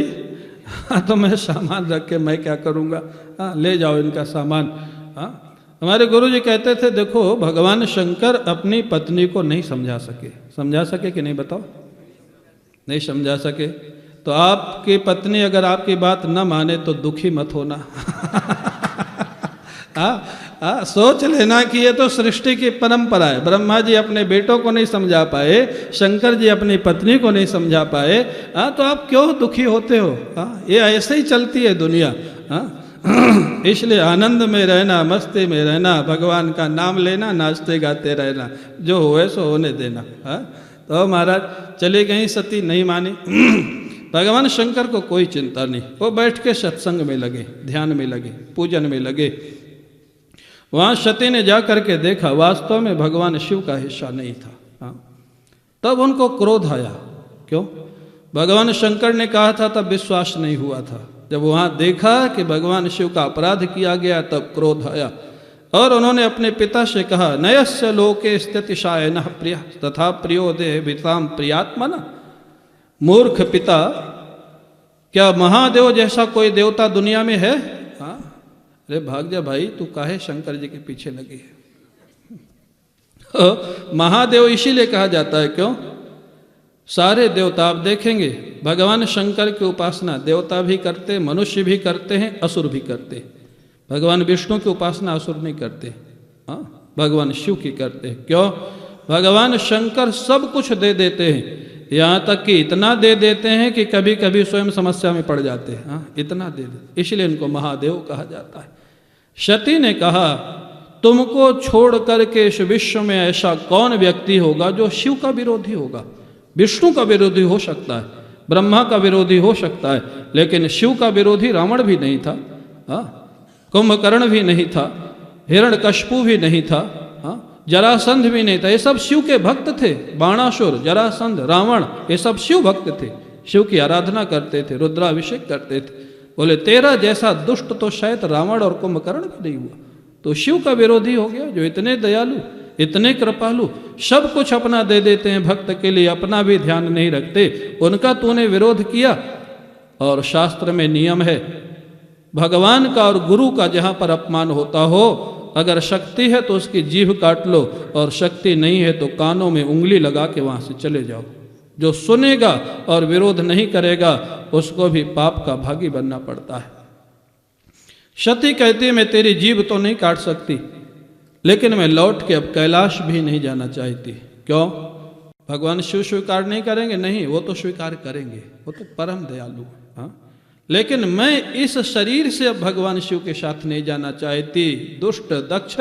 हाँ, तो मैं सामान रख के मैं क्या करूँगा? हाँ, ले जाओ इनका सामान। हाँ? हमारे गुरु जी कहते थे देखो भगवान शंकर अपनी पत्नी को नहीं समझा सके कि नहीं, बताओ? नहीं समझा सके तो आपकी पत्नी अगर आपकी बात न माने तो दुखी मत होना। सोच लेना कि ये तो सृष्टि की परंपरा है। ब्रह्मा जी अपने बेटों को नहीं समझा पाए, शंकर जी अपनी पत्नी को नहीं समझा पाए, तो आप क्यों दुखी होते हो? ये ऐसे ही चलती है दुनिया। इसलिए आनंद में रहना, मस्ती में रहना, भगवान का नाम लेना, नाचते गाते रहना, जो होए सो होने देना। तो महाराज चली गई सती, नहीं मानी। भगवान शंकर को कोई चिंता नहीं, वो बैठ के सत्संग में लगे, ध्यान में लगे, पूजन में लगे। वहाँ सती ने जा करके देखा वास्तव में भगवान शिव का हिस्सा नहीं था। तब उनको क्रोध आया। क्यों? भगवान शंकर ने कहा था तब विश्वास नहीं हुआ था। जब वहाँ देखा कि भगवान शिव का अपराध किया गया तब क्रोध आया और उन्होंने अपने पिता से कहा, नयस्य लोके स्थितिशायन प्रिय तथा प्रियो देह भिताम प्रियात्मना। मूर्ख पिता, क्या महादेव जैसा कोई देवता दुनिया में है? अरे भाग जा भाई, तू काहे शंकर जी के पीछे लगी है? महादेव इसीलिए कहा जाता है, क्यों? सारे देवता आप देखेंगे भगवान शंकर की उपासना देवता भी करते, मनुष्य भी करते हैं, असुर भी करते हैं। भगवान विष्णु की उपासना असुर नहीं करते, भगवान शिव की करते हैं। क्यों? भगवान शंकर सब कुछ दे देते हैं, यहाँ तक कि इतना दे देते हैं कि कभी कभी स्वयं समस्या में पड़ जाते हैं। इतना दे देते, इसलिए इनको महादेव कहा जाता है। सती ने कहा, तुमको छोड़ करके इस विश्व में ऐसा कौन व्यक्ति होगा जो शिव का विरोधी होगा? विष्णु का विरोधी हो सकता है, ब्रह्मा का विरोधी हो सकता है, लेकिन शिव का विरोधी रावण भी नहीं था, कुंभकर्ण भी नहीं था, हिरण्यकश्यप भी नहीं था, जरासंध भी नहीं था। ये सब शिव के भक्त थे। बाणासुर, जरासंध, रावण, ये सब शिव भक्त थे, शिव की आराधना करते थे, रुद्राभिषेक करते थे। बोले तेरा जैसा दुष्ट तो शायद रावण और कुंभकर्ण भी नहीं हुआ, तो शिव का विरोधी हो गया जो इतने दयालु, इतने कृपालु, सब कुछ अपना दे देते हैं भक्त के लिए, अपना भी ध्यान नहीं रखते, उनका तूने विरोध किया। और शास्त्र में नियम है, भगवान का और गुरु का जहाँ पर अपमान होता हो, अगर शक्ति है तो उसकी जीभ काट लो, और शक्ति नहीं है तो कानों में उंगली लगा के वहाँ से चले जाओ। जो सुनेगा और विरोध नहीं करेगा उसको भी पाप का भागी बनना पड़ता है। सती कहती है मैं तेरी जीभ तो नहीं काट सकती, लेकिन मैं लौट के अब कैलाश भी नहीं जाना चाहती। क्यों? भगवान शिव स्वीकार नहीं करेंगे? नहीं, वो तो स्वीकार करेंगे, वो तो परम दयालु। लेकिन मैं इस शरीर से अब भगवान शिव के साथ नहीं जाना चाहती। दुष्ट दक्ष,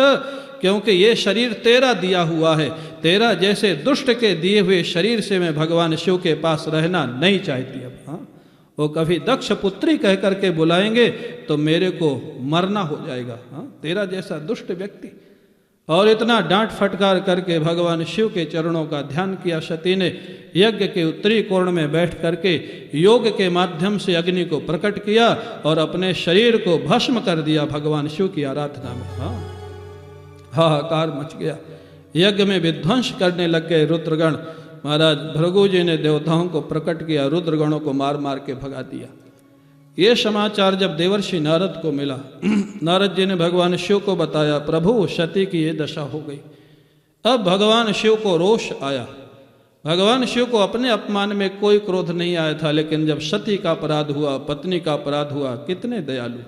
क्योंकि ये शरीर तेरा दिया हुआ है, तेरा जैसे दुष्ट के दिए हुए शरीर से मैं भगवान शिव के पास रहना नहीं चाहती। अब वो कभी दक्ष पुत्री कह करके बुलाएंगे तो मेरे को मरना हो जाएगा, तेरा जैसा दुष्ट व्यक्ति। और इतना डांट फटकार करके भगवान शिव के चरणों का ध्यान किया सती ने। यज्ञ के उत्तरी कोण में बैठ करके योग के माध्यम से अग्नि को प्रकट किया और अपने शरीर को भस्म कर दिया भगवान शिव की आराधना में। हाहाकार मच गया, यज्ञ में विध्वंस करने लग गए रुद्रगण। महाराज भृगु जी ने देवताओं को प्रकट किया, रुद्रगणों को मार मार के भगा दिया। ये समाचार जब देवर्षि नारद को मिला, नारद जी ने भगवान शिव को बताया, प्रभु सती की ये दशा हो गई। अब भगवान शिव को रोष आया। भगवान शिव को अपने अपमान में कोई क्रोध नहीं आया था, लेकिन जब सती का अपराध हुआ, पत्नी का अपराध हुआ, कितने दयालु।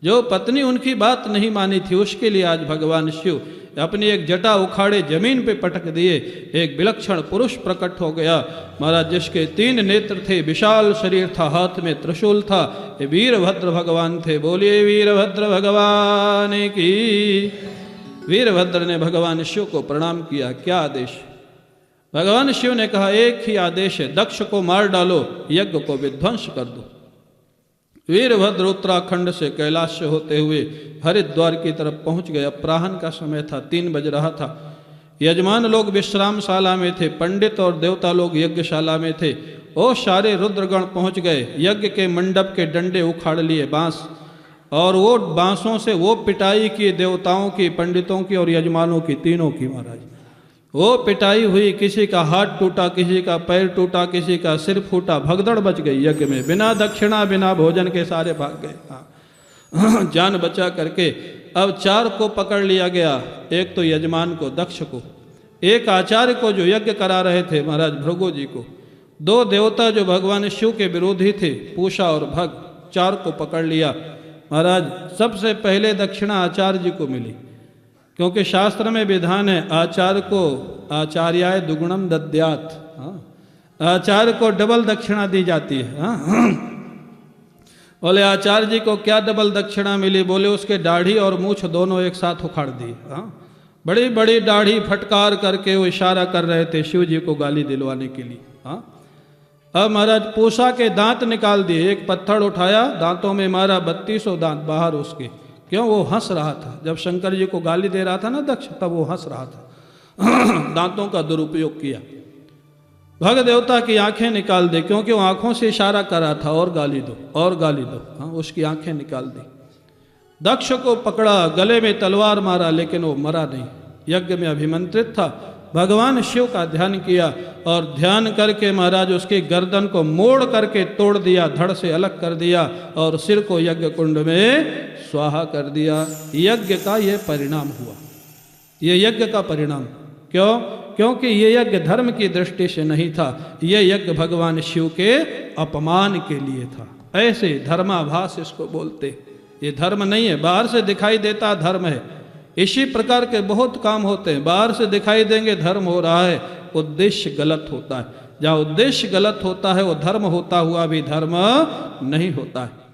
जो पत्नी उनकी बात नहीं मानी थी उसके लिए आज भगवान शिव अपनी एक जटा उखाड़े जमीन पे पटक दिए। एक विलक्षण पुरुष प्रकट हो गया महाराज, जिसके 3 नेत्र थे, विशाल शरीर था, हाथ में त्रिशूल था। ये वीरभद्र भगवान थे। बोलिए वीरभद्र भगवान की। वीरभद्र ने भगवान शिव को प्रणाम किया। क्या आदेश? भगवान शिव ने कहा एक ही आदेश है, दक्ष को मार डालो, यज्ञ को विध्वंस कर दो। वीरभद्र उत्तराखंड से कैलाश से होते हुए हरिद्वार की तरफ पहुंच गए। अपराह्न का समय था, 3 बज रहा था। यजमान लोग विश्रामशाला में थे, पंडित और देवता लोग यज्ञशाला में थे। वो सारे रुद्रगण पहुंच गए। यज्ञ के मंडप के डंडे उखाड़ लिए, बांस, और वो बांसों से वो पिटाई की देवताओं की, पंडितों की और यजमानों की, तीनों की। महाराज वो पिटाई हुई, किसी का हाथ टूटा, किसी का पैर टूटा, किसी का सिर फूटा, भगदड़ बच गई यज्ञ में। बिना दक्षिणा बिना भोजन के सारे भाग गए, जान बचा करके। अब 4 को पकड़ लिया गया, एक तो यजमान को, दक्ष को, एक आचार्य को जो यज्ञ करा रहे थे महाराज भृगु जी को, दो देवता जो भगवान शिव के विरोधी थे, पूषा और भग, चार को पकड़ लिया। महाराज सबसे पहले दक्षिणा आचार्य जी को मिली, क्योंकि शास्त्र में विधान है आचार्य को आचार्याय दुगुणम दद्यात, आचार्य को डबल दक्षिणा दी जाती है। बोले आचार्य जी को क्या डबल दक्षिणा मिली? बोले उसके दाढ़ी और मूछ दोनों एक साथ उखाड़ दी। बड़ी बड़ी दाढ़ी फटकार करके वो इशारा कर रहे थे शिव जी को गाली दिलवाने के लिए। अब महाराज पूषा के दांत निकाल दिए, एक पत्थर उठाया, दांतों में मारा, 3200 दांत बाहर उसके। क्यों? वो हंस रहा था जब शंकर जी को गाली दे रहा था ना दक्ष, तब वो हंस रहा था। दांतों का दुरुपयोग किया। भग देवता की आंखें निकाल दी, क्योंकि वो आंखों से इशारा कर रहा था और गाली दो और गाली दो। उसकी आंखें निकाल दी। दक्ष को पकड़ा, गले में तलवार मारा, लेकिन वो मरा नहीं, यज्ञ में अभिमंत्रित था। भगवान शिव का ध्यान किया और ध्यान करके महाराज उसकी गर्दन को मोड़ करके तोड़ दिया, धड़ से अलग कर दिया और सिर को यज्ञ कुंड में स्वाहा कर दिया। यज्ञ का ये परिणाम हुआ, ये यज्ञ का परिणाम। क्यों? क्योंकि ये यज्ञ धर्म की दृष्टि से नहीं था, ये यज्ञ भगवान शिव के अपमान के लिए था। ऐसे धर्माभास इसको बोलते। ये धर्म नहीं है, बाहर से दिखाई देता धर्म है। इसी प्रकार के बहुत काम होते हैं, बाहर से दिखाई देंगे धर्म हो रहा है, उद्देश्य गलत होता है। जहाँ उद्देश्य गलत होता है वो धर्म होता हुआ भी धर्म नहीं होता है।